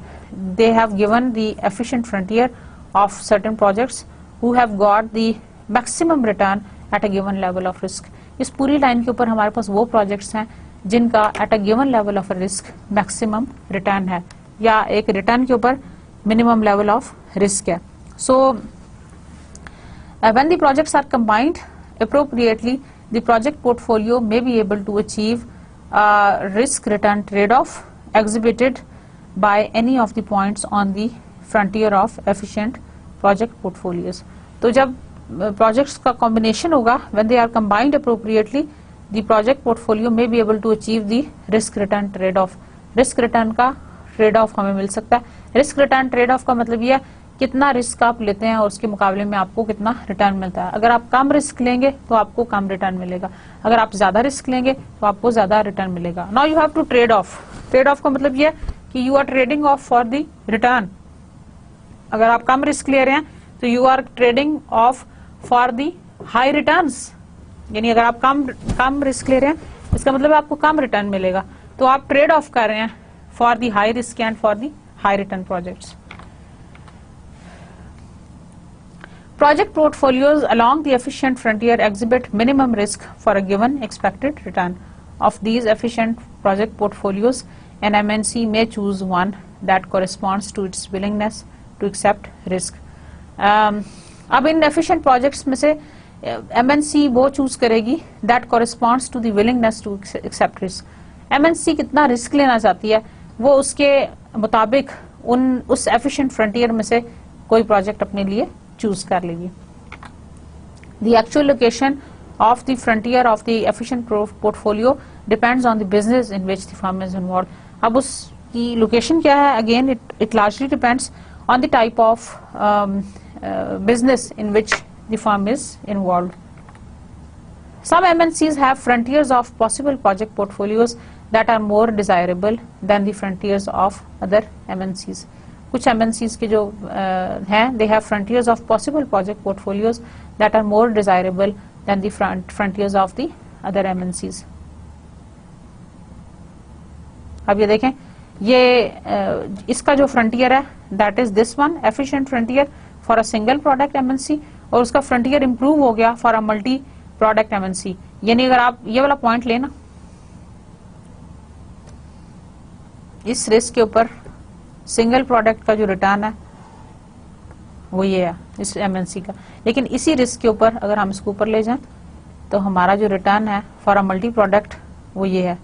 they have given the efficient frontier of certain projects who have got the maximum return at a given level of risk. इस पूरी line के ऊपर हमारे पास वो प्रोजेक्ट्स हैं जिनका at a given level of risk maximum return है, या एक रिटर्न के ऊपर मिनिमम लेवल ऑफ रिस्क है। So, when the projects are combined appropriately, the project portfolio may be able to achieve risk-return trade-off exhibited by any of the points on the frontier of efficient project portfolios. तो जब projects का combination होगा, when they are combined appropriately, the project portfolio may be able to achieve the risk-return trade-off. Risk-return का trade-off हमें मिल सकता है। Risk-return trade-off का मतलब यह है कितना रिस्क आप लेते हैं और उसके मुकाबले में आपको कितना रिटर्न मिलता है। अगर आप कम रिस्क लेंगे तो आपको कम रिटर्न मिलेगा, अगर आप ज्यादा रिस्क लेंगे तो आपको ज्यादा रिटर्न मिलेगा। Now you have to trade off. Trade off का मतलब ये कि you are trading off for the return. अगर आप कम रिस्क ले रहे हैं तो you are trading off for the high returns, यानी अगर आप कम रिस्क ले रहे हैं इसका मतलब आपको कम रिटर्न मिलेगा, तो आप ट्रेड ऑफ कर रहे हैं for the high risk and for the high return projects. Project portfolios along the efficient frontier exhibit minimum risk for a given expected return. Of these efficient project portfolios, an MNC may choose one that corresponds to its willingness to accept risk. अब इन efficient projects में से MNC वो choose करेगी that corresponds to the willingness to accept risk. MNC कितना risk लेना चाहती है वो उसके मुताबिक उस efficient frontier में से कोई project अपने लिए चूज कर लेगी। The actual location of the frontier of the efficient portfolio depends on the business in which the firm is involved. अब उसकी लोकेशन क्या है? Again, it largely depends on the type of business in which the firm is involved. Some MNCs have frontiers of possible project portfolios that are more desirable than the frontiers of other MNCs. कुछ MNCs के जो हैं, they have frontiers of possible project portfolios that are more desirable than the frontiers of the other MNCs. अब ये देखें, ये इसका जो frontier है, that is this one, efficient frontier for a single product MNC, और उसका frontier improve हो गया for a multi product MNC। यानी अगर आप ये वाला पॉइंट लेना, इस रिस्क के ऊपर सिंगल प्रोडक्ट का जो रिटर्न है वो ये है इस MNC का, लेकिन इसी रिस्क के ऊपर अगर हम इसको ऊपर ले जाएं तो हमारा जो रिटर्न है फॉर अ मल्टी प्रोडक्ट वो ये है।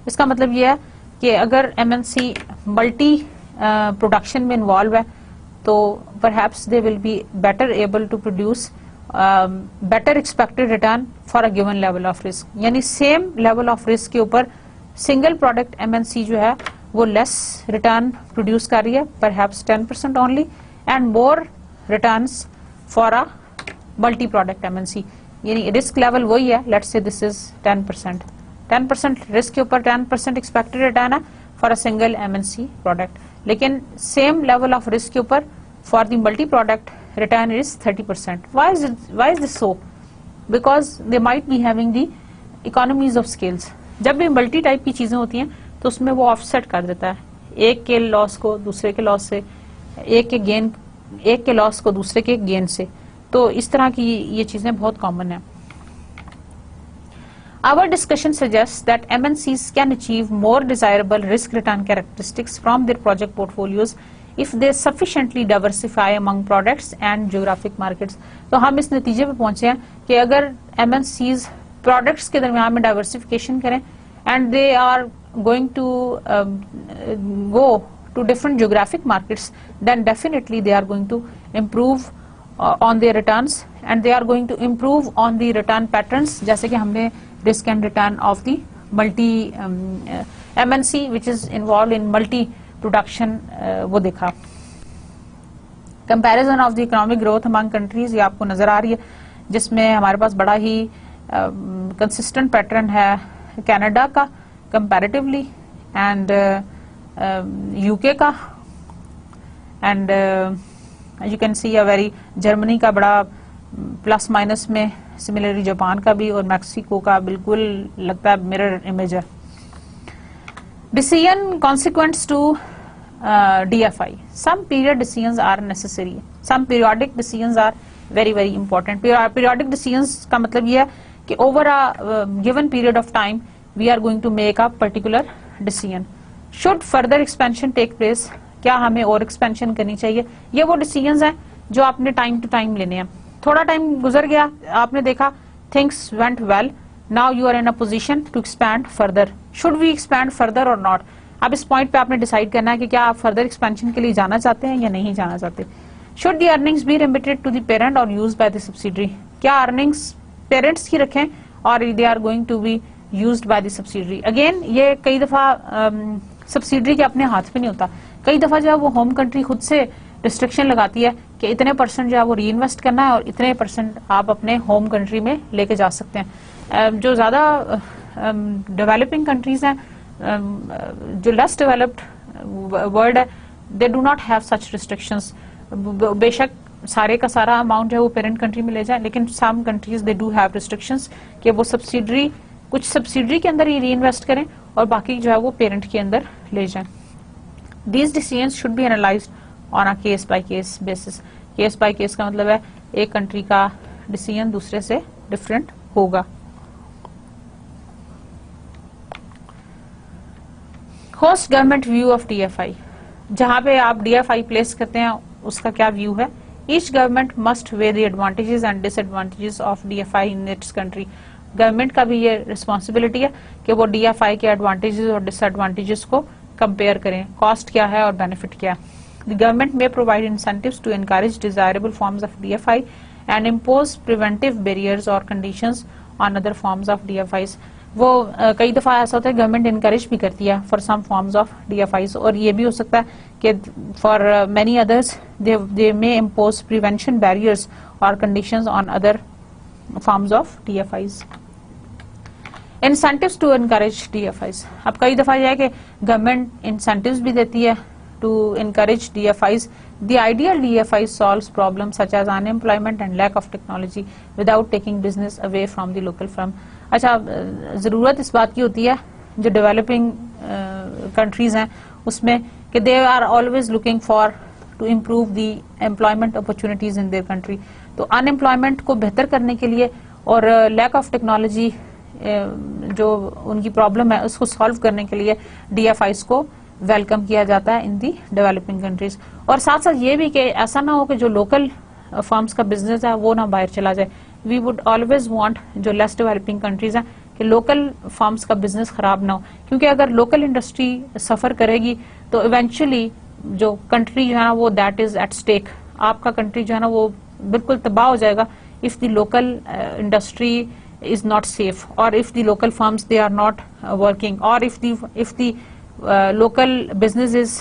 इसका मतलब ये है कि अगर MNC मल्टी प्रोडक्शन में इन्वॉल्व है तो perhaps they will be better able to produce better expected return for a given level of risk. यानी सेम लेवल ऑफ रिस्क के ऊपर सिंगल प्रोडक्ट MNC जो है वो लेस रिटर्न प्रोड्यूस कर रही है, perhaps 10% only, and more returns for a multi product MNC। यानी रिस्क लेवल वही है, let's say this is 10%। 10% risk के ऊपर 10% एक्सपेक्टेड रिटर्न है for a single MNC product, लेकिन सेम लेवल ऑफ रिस्क के ऊपर for the multi product return is 30%। Why is this so? Because they might be having the economies of scales. जब भी multi type की चीजें होती हैं तो उसमें वो ऑफसेट कर देता है, एक के लॉस को दूसरे के लॉस से, एक के लॉस को दूसरे के गेन से। तो इस तरह की ये चीजें बहुत कॉमन है। Our discussion suggests that MNCs can achieve more desirable risk-return characteristics from their project portfolios if they sufficiently diversify among products and geographic markets. तो हम इस नतीजे पे पहुंचे हैं कि अगर MNCs products के दरमियान में diversification करें and they are going to go to different geographic markets, then definitely they are going to improve on their returns and they are going to improve on the return patterns, जैसे कि हमने risk and return of the multi MNC which is involved in multi production वो देखा. Comparison of the economic growth among countries ये आपको नजर आ रही है, जिसमें हमारे पास बड़ा ही consistent pattern है कनाडा का comparatively and UK का and you can see a very Germany का बड़ा प्लस माइनस में, सिमिलरली जापान का भी और मैक्सिको का बिल्कुल लगता है मिरर इमेज है. Decision consequence to DFI. Some period decisions are necessary, some periodic decisions are very very important. Periodic decisions का मतलब ये है कि over a given period of time we are going to make a particular decision. Should further expansion take place, क्या हमें और expansion करनी चाहिए. ये वो डिसीजंस हैं जो आपने टाइम टू टाइम लेने हैं. थोड़ा टाइम गुजर गया, आपने देखा things went well, now you are in a position to expand further. Should we expand further और नॉट. अब इस पॉइंट पे आपने डिसाइड करना है कि क्या आप फर्दर एक्सपेंशन के लिए जाना चाहते हैं या नहीं जाना चाहते. Should the earnings be remitted to the parent और यूज्ड बाय द सब्सिडरी. क्या अर्निंग्स पेरेंट्स की रखें और they are going to be used by the subsidiary. Again ये कई दफा सब्सिडरी के अपने हाथ में नहीं होता. कई दफा जो है वो होम कंट्री खुद से रिस्ट्रिक्शन लगाती है कि इतने % जो है वो री इन्वेस्ट करना है और इतने % आप अपने होम कंट्री में लेके जा सकते हैं. जो ज्यादा डेवलपिंग कंट्रीज हैं, जो लेस डेवलप्ड वर्ल्ड है, दे do not have such restrictions. बेशक सारे का सारा अमाउंट जो है वो पेरेंट कंट्री में ले जाए, लेकिन some countries they do have restrictions कि वो सब्सिडरी, कुछ सब्सिडरी के अंदर ही री इन्वेस्ट करें और बाकी जो है वो पेरेंट के अंदर ले जाएं. These decisions should be analyzed on a case by case basis. Case by case का मतलब है एक कंट्री का डिसीजन दूसरे से डिफरेंट होगा. Host government view of DFI, जहां पे आप DFI प्लेस करते हैं उसका क्या व्यू है. Each government must way the advantages and disadvantages of DFI in its country. Government का भी ये रिस्पॉन्सिबिलिटी है कि वो DFI के एडवांटेजेस और डिसएडवांटेजेस को कंपेयर करें, कॉस्ट क्या है और बेनिफिट क्या है. The government may provide incentives to encourage desirable forms of DFI and impose preventive barriers और conditions on other forms of DFIs. वो कई दफा ऐसा होता है गवर्नमेंट इनकरेज भी करती है for some forms of DFIs, और ये भी हो सकता है कि for many others they may impose prevention barriers और conditions on other forms of DFIs. Incentives to encourage DFIs. अब कई दफा यह है कि गवर्नमेंट इंसेंटिव्स भी देती है to encourage DFIs. The ideal DFI solves problems such as unemployment and lack of technology without taking business away from the local firm. अच्छा, जरूरत इस बात की होती है जो डेवलपिंग कंट्रीज हैं उसमें कि they are always looking for to improve the employment opportunities in their country. तो अनएम्प्लॉयमेंट को बेहतर करने के लिए और लैक ऑफ टेक्नोलॉजी जो उनकी प्रॉब्लम है उसको सॉल्व करने के लिए DFIs को वेलकम किया जाता है इन दी डेवलपिंग कंट्रीज. और साथ साथ ये भी कि ऐसा ना हो कि जो लोकल फर्म्स का बिजनेस है वो ना बाहर चला जाए. वी वुड ऑलवेज वांट, जो लेस डेवलपिंग कंट्रीज हैं, कि लोकल फर्म्स का बिजनेस खराब ना हो, क्योंकि अगर लोकल इंडस्ट्री सफर करेगी तो इवेंचुअली जो कंट्री जो है ना वो दैट इज एट स्टेक. आपका कंट्री जो है ना वो बिल्कुल तबाह हो जाएगा if the local industry is not safe, or if the local firms they are not working, or if the local business is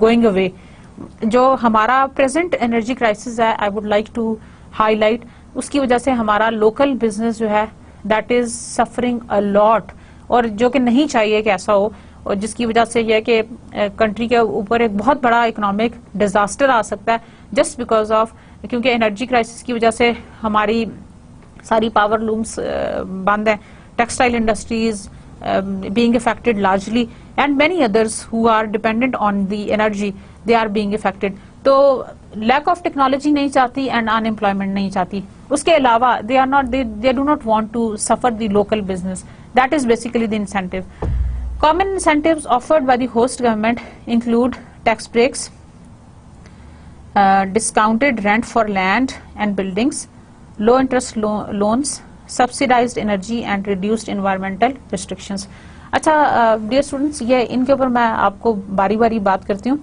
going away. जो हमारा present energy crisis है, I would like to highlight, उसकी वजह से हमारा local business जो है that is suffering a lot, और जो कि नहीं चाहिए कि ऐसा हो, और जिसकी वजह से यह कि कंट्री के ऊपर एक बहुत बड़ा इकोनॉमिक डिजास्टर आ सकता है just because of, क्योंकि एनर्जी क्राइसिस की वजह से हमारी सारी पावर लूम्स बंद हैं, textile industries being affected largely, and many others who are dependent on the energy, they are being affected. तो लैक ऑफ टेक्नोलॉजी नहीं चाहती एंड अनएम्प्लॉयमेंट नहीं चाहती. उसके अलावा they do not want to suffer the local business. That is basically the incentive. Common incentives offered by the host government include tax breaks, discounted rent for land and buildings, low interest loans, subsidized energy and reduced environmental restrictions. अच्छा dear students, ये इनके ऊपर मैं आपको बारी बारी बात करती हूँ.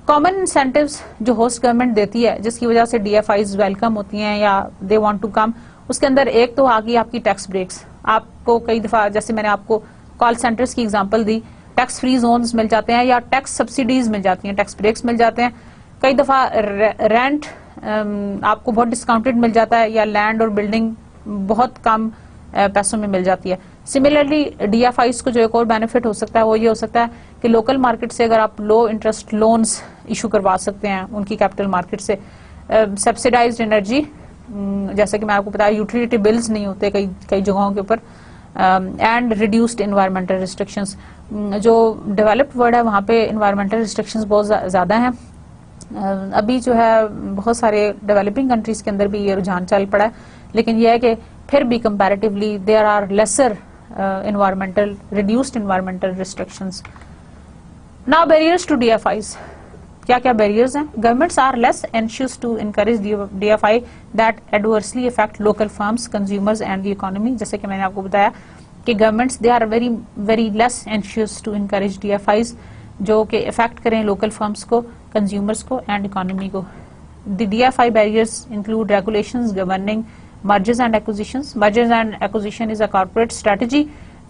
कॉमन इंसेंटिव्स जो होस्ट गवर्नमेंट देती है जिसकी वजह से DFIs वेलकम होती हैं या दे वांट टू कम, उसके अंदर एक तो आ गई आपकी टैक्स ब्रेक्स. आपको कई दफा, जैसे मैंने आपको कॉल सेंटर्स की एग्जांपल दी, टैक्स फ्री जोन्स मिल जाते हैं या टैक्स सब्सिडीज मिल जाती हैं, टैक्स ब्रेक्स मिल जाते हैं. कई दफा रेंट आपको बहुत डिस्काउंटेड मिल जाता है या लैंड और बिल्डिंग बहुत कम पैसों में मिल जाती है. सिमिलरली DFIs को जो एक और बेनिफिट हो सकता है वो ये हो सकता है कि लोकल मार्केट से अगर आप लो इंटरेस्ट लोन्स इशू करवा सकते हैं उनकी कैपिटल मार्केट से. सब्सिडाइज्ड एनर्जी, जैसे कि मैं आपको बताया यूटिलिटी बिल्स नहीं होते कई जगहों के ऊपर, एंड रिड्यूस्ड इन्वायरमेंटल रिस्ट्रिक्शंस. जो डेवलप्ड वर्ल्ड है वहाँ पे इन्वायरमेंटल रिस्ट्रिक्शंस बहुत ज़्यादा हैं. अभी जो है बहुत सारे डेवलपिंग कंट्रीज के अंदर भी ये रुझान चल पड़ा है, लेकिन यह है कि फिर भी comparatively there are lesser reduced environmental restrictions. Now barriers to DFIs. क्या क्या बैरियर्स हैं? Governments are less anxious to encourage DFI that adversely affect local firms, consumers and the economy. जैसे कि मैंने आपको बताया कि governments they are very less anxious to encourage DFIs जो कि इफेक्ट करें लोकल फर्म्स को, कंज्यूमर्स को एंड इकोनॉमी को. The DFI barriers include regulations governing mergers and acquisitions. Mergers and acquisition is a corporate strategy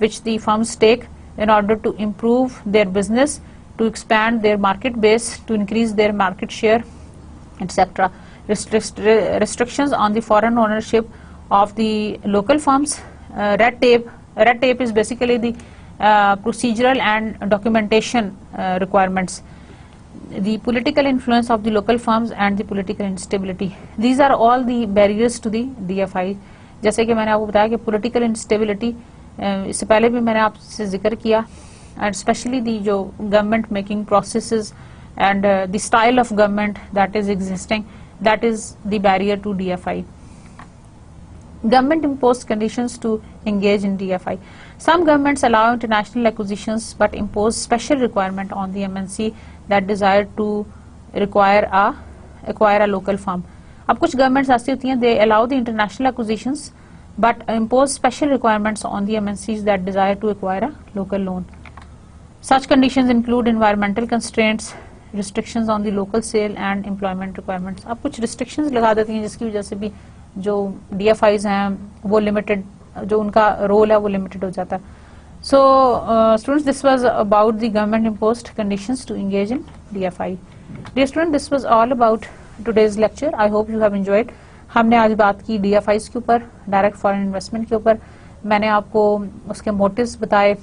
which the firms take in order to improve their business, to expand their market base, to increase their market share, etc. Restrictions on the foreign ownership of the local firms. Red tape is basically the procedural and documentation requirements. The political influence of the local firms and the political instability. These are all the barriers to the DFI. जैसे कि मैंने आपको बताया कि political instability, इससे पहले भी मैंने आपसे जिक्र किया, and especially the जो government making processes and the style of government that is existing, that is the barrier to DFI. Government imposed conditions to engage in DFI. Some governments allow international acquisitions but impose special requirement on the MNC that desire to acquire a local firm. अब कुछ governments ऐसी होती हैं, they allow the international acquisitions but impose special requirements on the MNCs that desire to acquire a local loan. Such conditions include environmental constraints, restrictions on the local sale and employment requirements. अब कुछ restrictions लगा देती हैं जिसकी वजह से भी जो DFIs हैं वो लिमिटेड, जो उनका रोल है वो लिमिटेड हो जाता है. So students, this was about the government imposed conditions to engage in DFI. Dear student, this was all about today's lecture. I hope you have enjoyed. हमने आज बात की DFIs के ऊपर, डायरेक्ट फॉरेन इन्वेस्टमेंट के ऊपर. मैंने आपको उसके मोटिव्स बताए,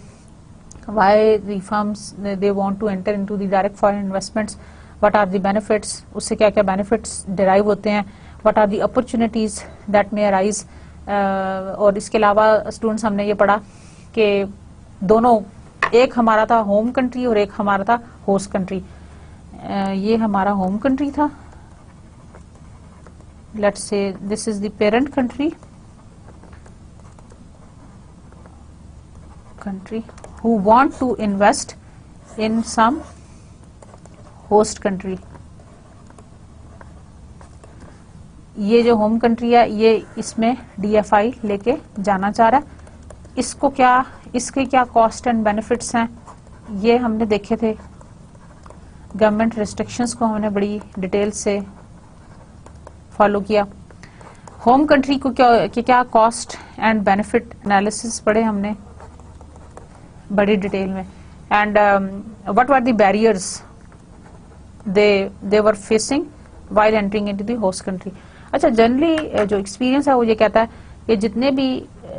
why the firms they want to enter into the direct foreign investments, what are the benefits, उससे क्या क्या benefits derive होते हैं, what are the opportunities that may arise. और इसके अलावा स्टूडेंट्स हमने ये पढ़ा कि दोनों, एक हमारा था होम कंट्री और एक हमारा था होस्ट कंट्री. ये हमारा होम कंट्री था, let's say this is the parent country who want to invest in some host country. ये जो होम कंट्री है ये इसमें DFI लेके जाना चाह रहा है. इसको क्या, इसके क्या कॉस्ट एंड बेनिफिट्स हैं ये हमने देखे थे. गवर्नमेंट रिस्ट्रिक्शंस को हमने बड़ी डिटेल से फॉलो किया. होम कंट्री को क्या कॉस्ट एंड बेनिफिट एनालिसिस पढ़े हमने बड़ी डिटेल में. And what were the barriers they were facing while entering into the host country. अच्छा, जनरली जो एक्सपीरियंस है वो ये कहता है कि जितने भी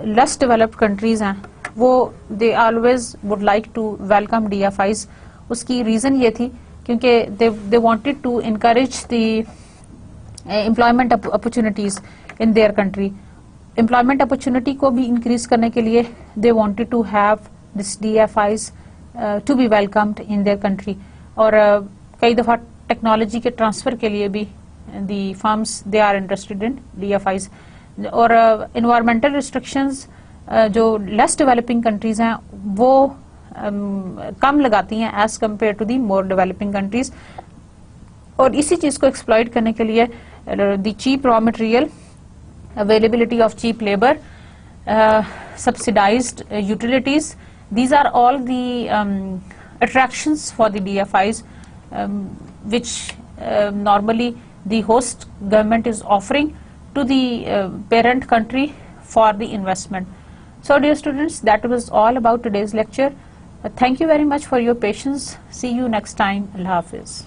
लेस डेवलप्ड कंट्रीज हैं वो they always would like to welcome DFIs. उसकी रीजन ये थी क्योंकि they wanted to encourage the employment opportunities in their country. Employment opportunity को भी इंक्रीज करने के लिए they wanted to have this DFIs to be welcomed in their country. और कई दफा टेक्नोलॉजी के ट्रांसफर के लिए भी the firms they are interested in DFIs. और environmental restrictions जो less developing countries हैं वो कम लगाती हैं as compared to the more developing countries. और इसी चीज को exploit करने के लिए the cheap raw material, availability of cheap labor, subsidized utilities, these are all the attractions for the DFIs which normally the host government is offering to the parent country for the investment. So dear students, that was all about today's lecture. Thank you very much for your patience. See you next time. Allah Hafiz.